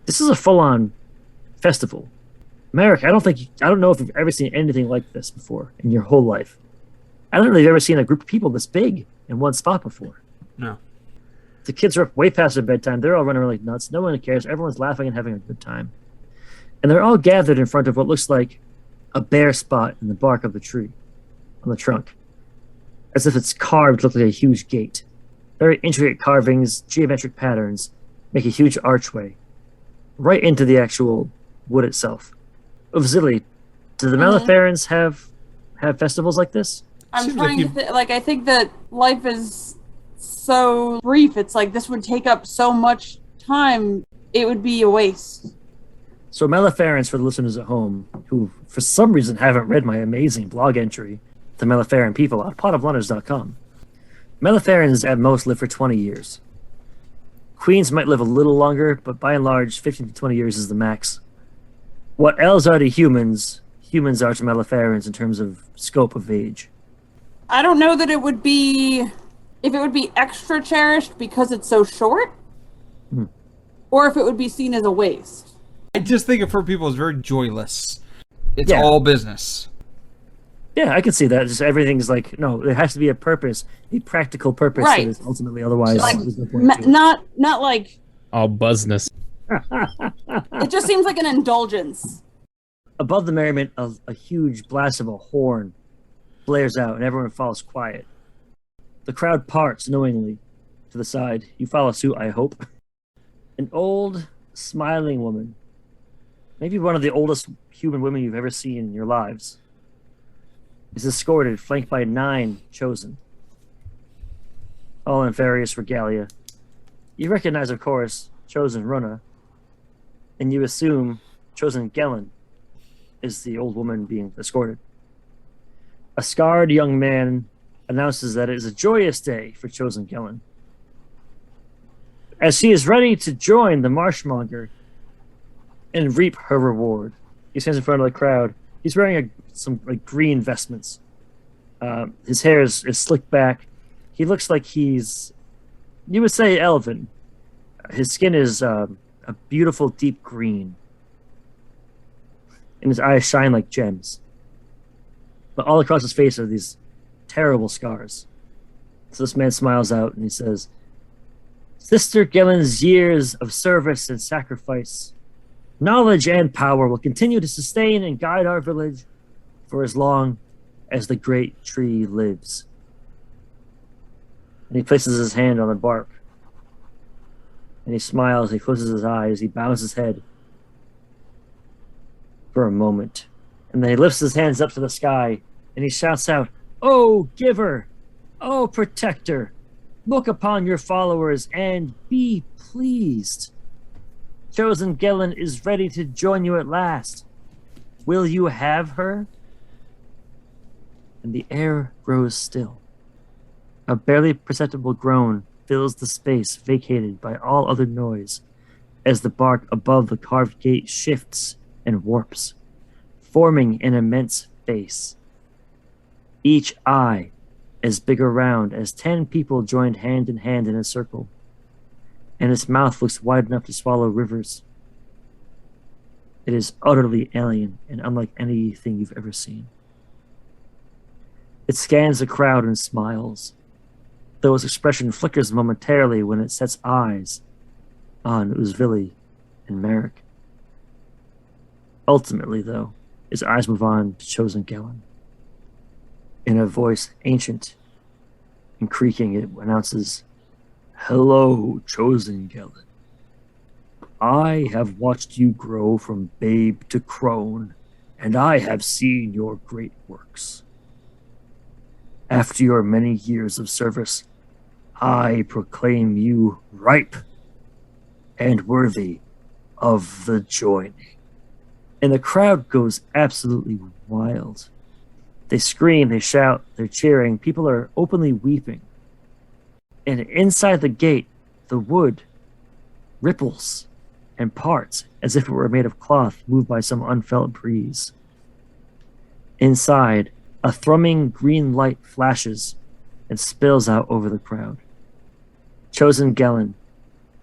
This is a full-on festival. Merrick, I don't know if you've ever seen anything like this before in your whole life. I don't know if you've ever seen a group of people this big in one spot before. No. The kids are up way past their bedtime. They're all running around like nuts. No one cares. Everyone's laughing and having a good time. And they're all gathered in front of what looks like a bare spot in the bark of the tree, on the trunk. As if it's carved to look like a huge gate. Very intricate carvings, geometric patterns, make a huge archway right into the actual wood itself. Vasily, do the Malafarans have festivals like this? I'm trying to think, I think that life is so brief. It's like this would take up so much time. It would be a waste. So Malafarans, for the listeners at home, who for some reason haven't read my amazing blog entry, The Malafaran People, on potoflunners.com. Malafarans at most live for 20 years. Queens might live a little longer, but by and large, 15 to 20 years is the max. What elves are to humans, humans are to Malafarans in terms of scope of age. I don't know that it would be extra cherished because it's so short, or if it would be seen as a waste. I just think of for people as very joyless. It's all business. Yeah, I can see that. Just everything's like, no, there has to be a purpose, a practical purpose Right. that is ultimately otherwise. Like, there's no point to it. not like All buzzness. it just seems like an indulgence. Above the merriment, a huge blast of a horn blares out and everyone falls quiet. The crowd parts knowingly to the side. You follow suit, I hope. An old, smiling woman, maybe one of the oldest human women you've ever seen in your lives, is escorted, flanked by 9 chosen, all in various regalia. You recognize, of course, chosen Runa, and you assume chosen Gellin is the old woman being escorted. A scarred young man announces that it is a joyous day for chosen Gellin, as she is ready to join the Marshmonger and reap her reward. He stands in front of the crowd. He's wearing some green vestments. His hair is slicked back. He looks like he's, you would say, elven. His skin is a beautiful deep green, and his eyes shine like gems. But all across his face are these terrible scars. So this man smiles out and he says, Sister Gellin's years of service and sacrifice, knowledge and power will continue to sustain and guide our village for as long as the great tree lives. And he places his hand on the bark. And he smiles, he closes his eyes, he bows his head for a moment. And then he lifts his hands up to the sky and he shouts out, "Oh, giver! Oh, protector! Look upon your followers and be pleased. Chosen Gellin is ready to join you at last. Will you have her?" And the air grows still. A barely perceptible groan fills the space vacated by all other noise as the bark above the carved gate shifts and warps, forming an immense face. Each eye as big around as 10 people joined hand in hand in a circle, and its mouth looks wide enough to swallow rivers. It is utterly alien and unlike anything you've ever seen. It scans the crowd and smiles, though its expression flickers momentarily when it sets eyes on Uzvili and Merrick. Ultimately, though, its eyes move on to chosen Gellin. In a voice ancient and creaking, it announces, "Hello, chosen Gellin. I have watched you grow from babe to crone, and I have seen your great works. After your many years of service, I proclaim you ripe and worthy of the joining." And the crowd goes absolutely wild. They scream, they shout, they're cheering. People are openly weeping. And inside the gate, the wood ripples and parts as if it were made of cloth moved by some unfelt breeze. Inside, a thrumming green light flashes and spills out over the crowd. Chosen Gellin,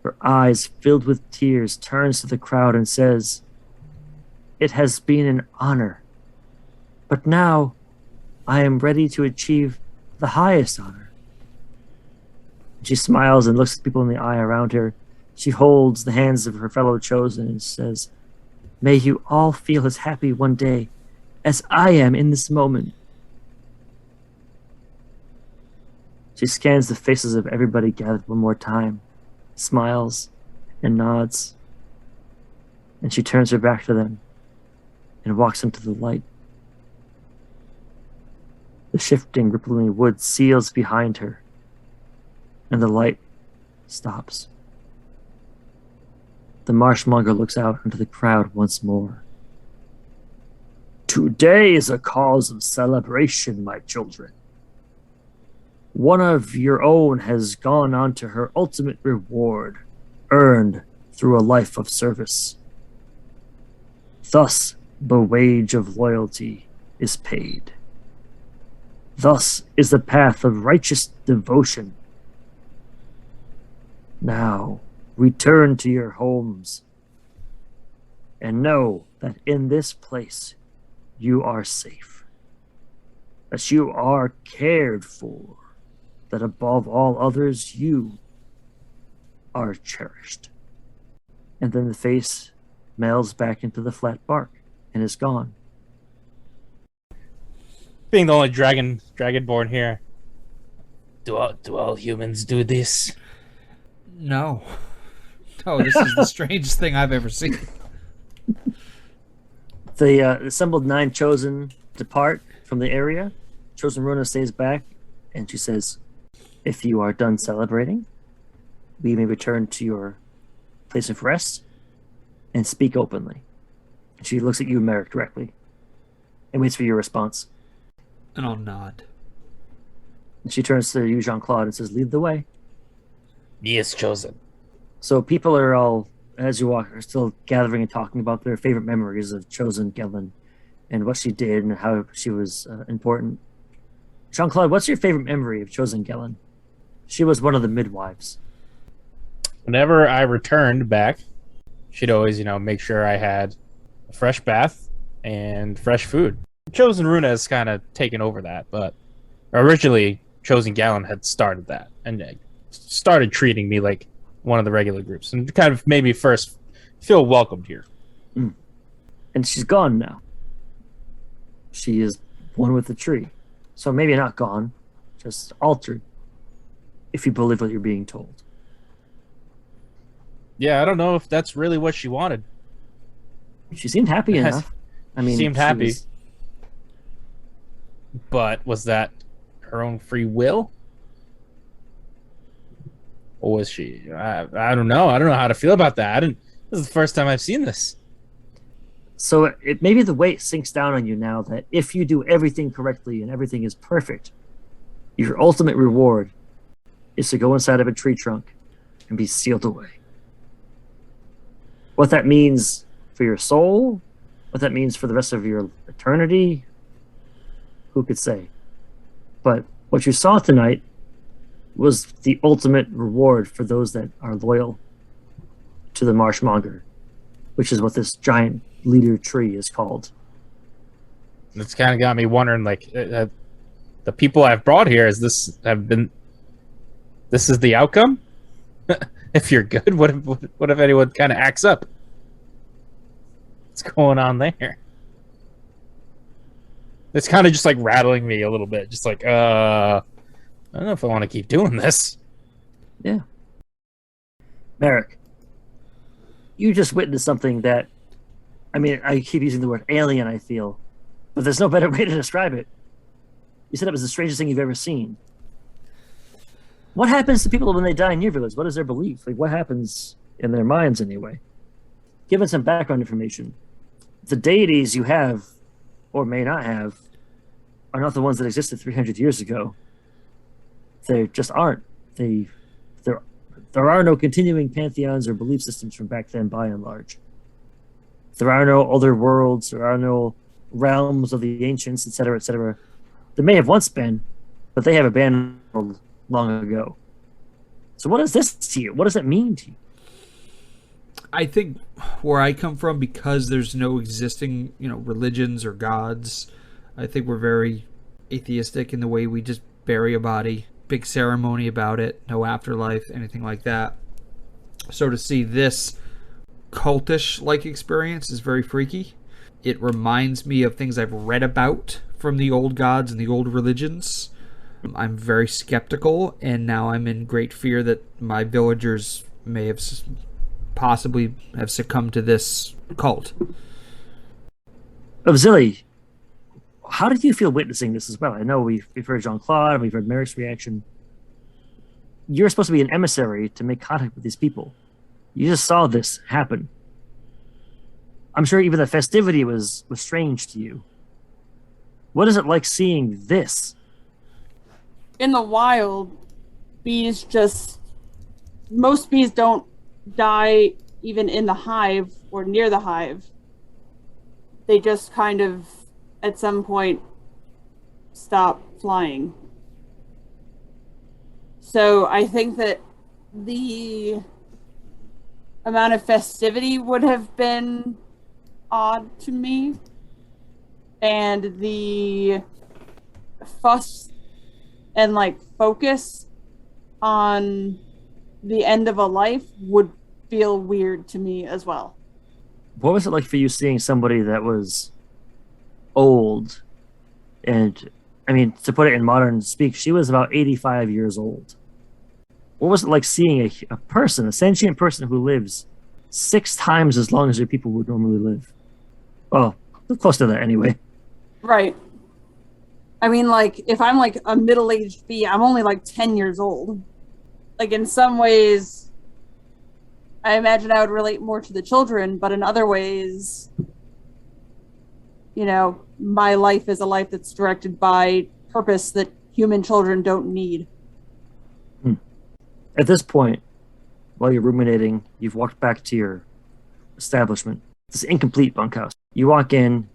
her eyes filled with tears, turns to the crowd and says, "It has been an honor, but now I am ready to achieve the highest honor." She smiles and looks at people in the eye around her. She holds the hands of her fellow chosen and says, "May you all feel as happy one day as I am in this moment." She scans the faces of everybody gathered one more time, smiles and nods, and she turns her back to them and walks into the light. The shifting, rippling wood seals behind her, and the light stops. The marshmonger looks out into the crowd once more. "Today is a cause of celebration, my children. One of your own has gone on to her ultimate reward, earned through a life of service. Thus, the wage of loyalty is paid. Thus is the path of righteous devotion. Now, return to your homes and know that in this place you are safe, that you are cared for, that above all others you are cherished." And then the face melds back into the flat bark and is gone. Being the only dragonborn here, do all humans do this? No. No, this is the strangest thing I've ever seen. The assembled 9 chosen depart from the area. Chosen Runa stays back, and she says, "If you are done celebrating, we may return to your place of rest and speak openly." And she looks at you, Merrick, directly, and waits for your response. And I'll nod. And she turns to you, Jean-Claude, and says, "Lead the way." Yes, chosen. So people are all, as you walk, are still gathering and talking about their favorite memories of Chosen Gellin and what she did and how she was important. Jean-Claude, what's your favorite memory of Chosen Gellin? She was one of the midwives. Whenever I returned back, she'd always, make sure I had a fresh bath and fresh food. Chosen Runa has kind of taken over that, but originally Chosen Gellin had started that and started treating me like one of the regular groups and kind of made me first feel welcomed here. And she's gone now. She is one with the tree. So maybe not gone, just altered, if you believe what you're being told. Yeah, I don't know if that's really what she wanted. She seemed happy enough. I mean, seemed happy. But was that her own free will? Or was she? I don't know. I don't know how to feel about that. This is the first time I've seen this. So maybe the weight sinks down on you now that if you do everything correctly and everything is perfect, your ultimate reward is to go inside of a tree trunk and be sealed away. What that means for your soul, what that means for the rest of your eternity, who could say? But what you saw tonight was the ultimate reward for those that are loyal to the Marshmonger, which is what this giant leader tree is called. It's kind of got me wondering, like, the people I've brought here, this is the outcome? If you're good, what if anyone kind of acts up? What's going on there? It's kind of just like rattling me a little bit. Just like, I don't know if I want to keep doing this. Yeah. Merrick, you just witnessed something that, I mean, I keep using the word alien, I feel, but there's no better way to describe it. You said it was the strangest thing you've ever seen. What happens to people when they die in your village? What is their belief? Like, what happens in their minds, anyway? Given some background information, the deities you have, or may not have, are not the ones that existed 300 years ago. They just aren't. There are no continuing pantheons or belief systems from back then, by and large. There are no other worlds. There are no realms of the ancients, etc., etc. There may have once been, but they have abandoned long ago. So what is this to you? What does it mean to you? I think where I come from, because there's no existing, religions or gods, I think we're very atheistic in the way we just bury a body. Big ceremony about it, no afterlife, anything like that. So to see this cultish-like experience is very freaky. It reminds me of things I've read about from the old gods and the old religions. I'm very skeptical, and now I'm in great fear that my villagers may have possibly have succumbed to this cult. Zilly, how did you feel witnessing this as well? I know we've heard Jean-Claude, we've heard Merrick's reaction. You're supposed to be an emissary to make contact with these people. You just saw this happen. I'm sure even the festivity was strange to you. What is it like seeing this? In the wild, most bees don't die even in the hive or near the hive. They just kind of, at some point, stop flying. So I think that the amount of festivity would have been odd to me, and the fuss and focus on the end of a life would feel weird to me as well. What was it like for you seeing somebody that was old? And I mean, to put it in modern speak, she was about 85 years old. What was it like seeing a person, a sentient person who lives 6 times as long as your people would normally live? Well, close to that anyway. Right. I mean, if I'm a middle-aged bee, I'm only 10 years old. In some ways, I imagine I would relate more to the children, but in other ways, my life is a life that's directed by purpose that human children don't need. At this point, while you're ruminating, you've walked back to your establishment. This incomplete bunkhouse. You walk in,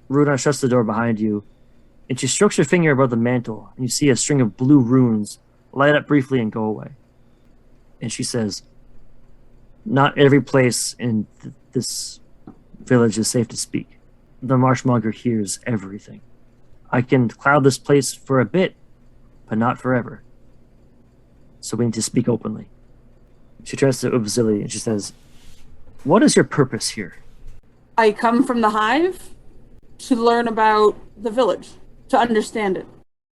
Runa shuts the door behind you, and she strokes her finger above the mantle, and you see a string of blue runes light up briefly and go away. And she says, "Not every place in this village is safe to speak. The Marshmonger hears everything. I can cloud this place for a bit, but not forever. So we need to speak openly." She turns to Ubzili and she says, "What is your purpose here?" I come from the hive to learn about the village, to understand it.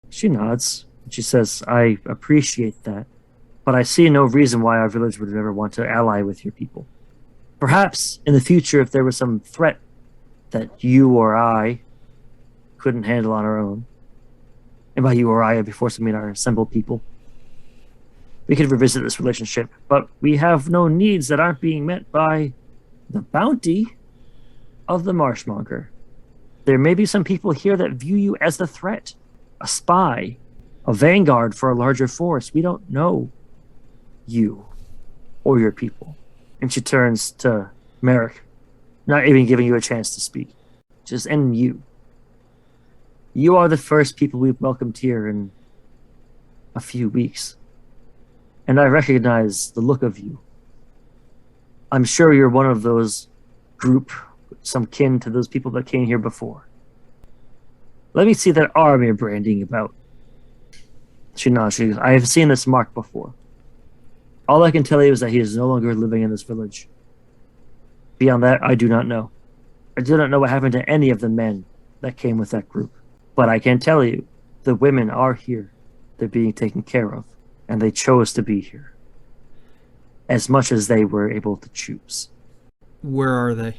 She nods. She says, "I appreciate that, but I see no reason why our village would ever want to ally with your people. Perhaps in the future, if there was some threat that you or I couldn't handle on our own, and by you or I, before I mean our assembled people, we could revisit this relationship, but we have no needs that aren't being met by the bounty of the Marshmonger. There may be some people here that view you as a threat, a spy, a vanguard for a larger force. We don't know you or your people." And she turns to Merrick, not even giving you a chance to speak. Just, "And you. You are the first people we've welcomed here in a few weeks. And I recognize the look of you. I'm sure you're one of those group, some kin to those people that came here before. Let me see that arm you're branding about." She nods. She goes, "I have seen this mark before. All I can tell you is that he is no longer living in this village. Beyond that, I do not know. I do not know what happened to any of the men that came with that group. But I can tell you, the women are here. They're being taken care of, and they chose to be here. As much as they were able to choose. Where are they?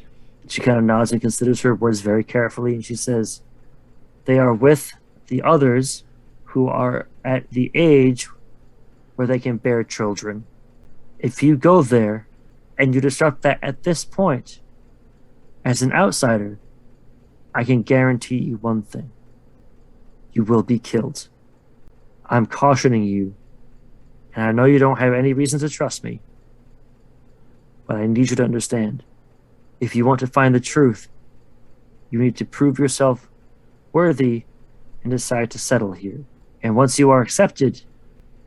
She kind of nods and considers her words very carefully, and she says, they are with the others who are at the age where they can bear children. If you go there and you disrupt that at this point, as an outsider, I can guarantee you one thing. You will be killed. I'm cautioning you, and I know you don't have any reason to trust me, but I need you to understand. If you want to find the truth, you need to prove yourself worthy and decide to settle here. And once you are accepted,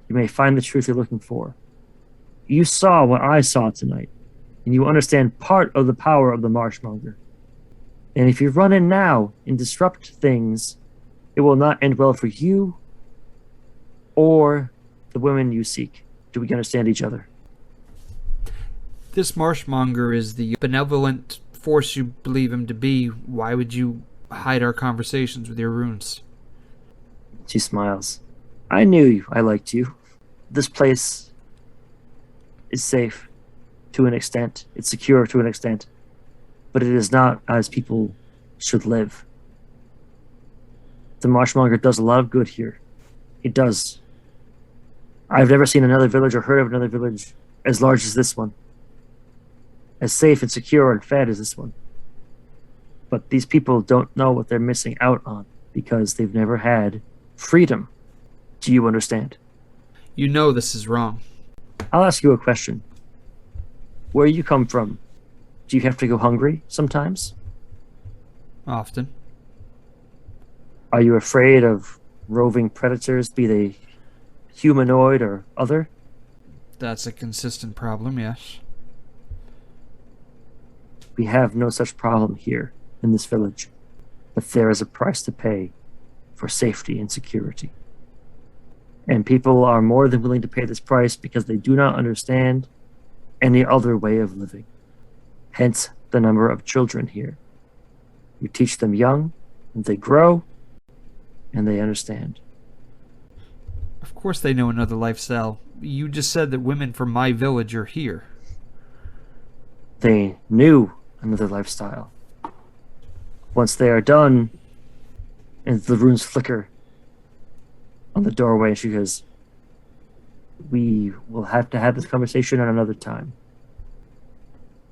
you may find the truth you're looking for. You saw what I saw tonight, and you understand part of the power of the Marshmonger. And if you run in now and disrupt things, it will not end well for you or the women you seek. Do we understand each other? This Marshmonger is the benevolent force you believe him to be. Why would you hide our conversations with your runes? She smiles. I knew I liked you. This place is safe to an extent. It's secure to an extent. But it is not as people should live. The Marshmonger does a lot of good here. He does. I've never seen another village or heard of another village as large as this one. As safe and secure and fed as this one. But these people don't know what they're missing out on because they've never had freedom. Do you understand? You know this is wrong. I'll ask you a question. Where you come from, do you have to go hungry sometimes? Often. Are you afraid of roving predators, be they humanoid or other? That's a consistent problem, yes. We have no such problem here in this village, but there is a price to pay for safety and security. And people are more than willing to pay this price because they do not understand any other way of living. Hence the number of children here. You teach them young, and they grow, and they understand. Of course they know another lifestyle. You just said that women from my village are here. They knew another lifestyle. Once they are done, and the runes flicker on the doorway, she goes, we will have to have this conversation at another time.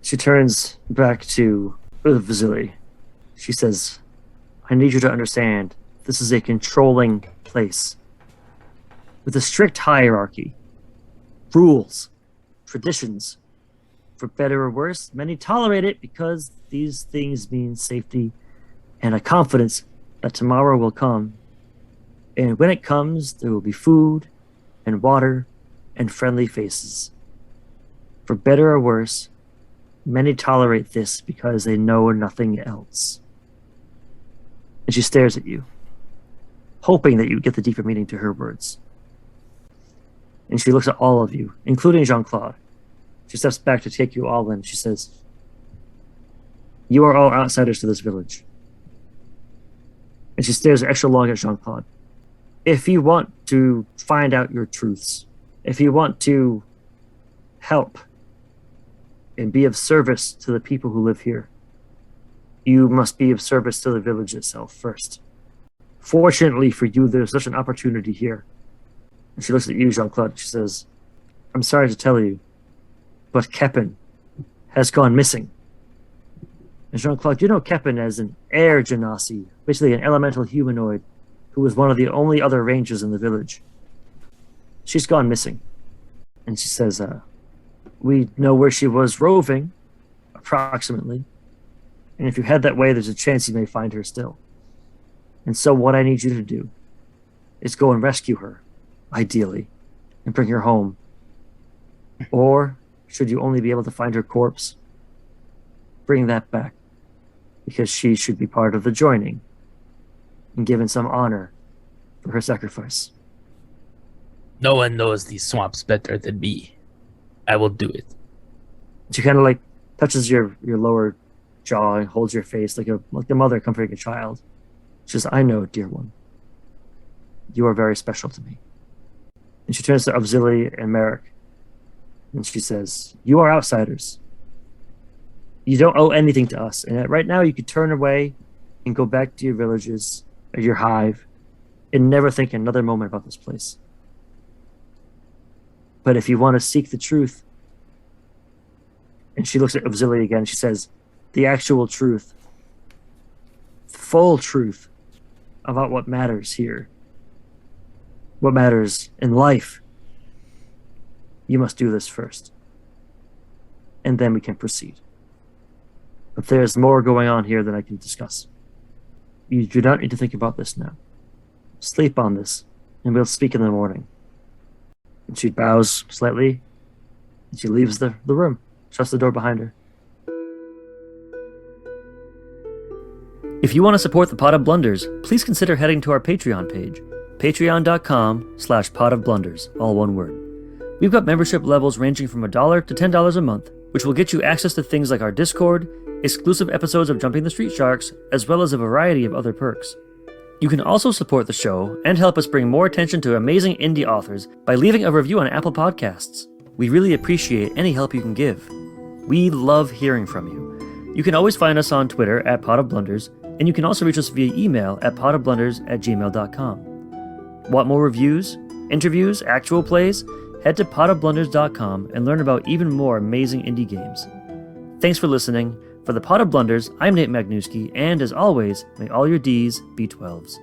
She turns back to the Vasily. She says, I need you to understand, this is a controlling place with a strict hierarchy, rules, traditions. For better or worse, many tolerate it because these things mean safety and a confidence that tomorrow will come. And when it comes, there will be food and water and friendly faces. For better or worse, many tolerate this because they know nothing else. And she stares at you, hoping that you get the deeper meaning to her words. And she looks at all of you, including Jean-Claude. She steps back to take you all in. She says, you are all outsiders to this village. And she stares extra long at Jean-Claude. If you want to find out your truths, if you want to help and be of service to the people who live here, you must be of service to the village itself first. Fortunately for you, there's such an opportunity here. And she looks at you, Jean-Claude. She says, I'm sorry to tell you, but Kepin has gone missing. And Jean-Claude, you know Kepin as an air genasi, basically an elemental humanoid who was one of the only other rangers in the village. She's gone missing. And she says, we know where she was roving, approximately. And if you head that way, there's a chance you may find her still. And so what I need you to do is go and rescue her, ideally, and bring her home. Or, should you only be able to find her corpse, bring that back, because she should be part of the joining and given some honor for her sacrifice. No one knows these swamps better than me. I will do it. She kind of touches your lower jaw and holds your face like a mother comforting a child. She says, I know, dear one. You are very special to me. And she turns to Avzili and Merrick. And she says, you are outsiders. You don't owe anything to us. And right now you could turn away and go back to your villages or your hive and never think another moment about this place. But if you want to seek the truth, and she looks at Avzili again, she says, the actual truth, full truth about what matters here, what matters in life, you must do this first. And then we can proceed. But there's more going on here than I can discuss. You do not need to think about this now. Sleep on this, and we'll speak in the morning. And she bows slightly, and she leaves the room, shuts the door behind her. If you want to support the Pot of Blunders, please consider heading to our Patreon page, patreon.com/potofblunders, all one word. We've got membership levels ranging from $1 to $10 a month, which will get you access to things like our Discord, exclusive episodes of Jumping the Street Sharks, as well as a variety of other perks. You can also support the show and help us bring more attention to amazing indie authors by leaving a review on Apple Podcasts. We really appreciate any help you can give. We love hearing from you. You can always find us on Twitter at Pot of Blunders, and you can also reach us via email at potofblunders@gmail.com. Want more reviews, interviews, actual plays? Head to potofblunders.com and learn about even more amazing indie games. Thanks for listening. For the Pot of Blunders, I'm Nate Magnuski, and as always, may all your Ds be 12s.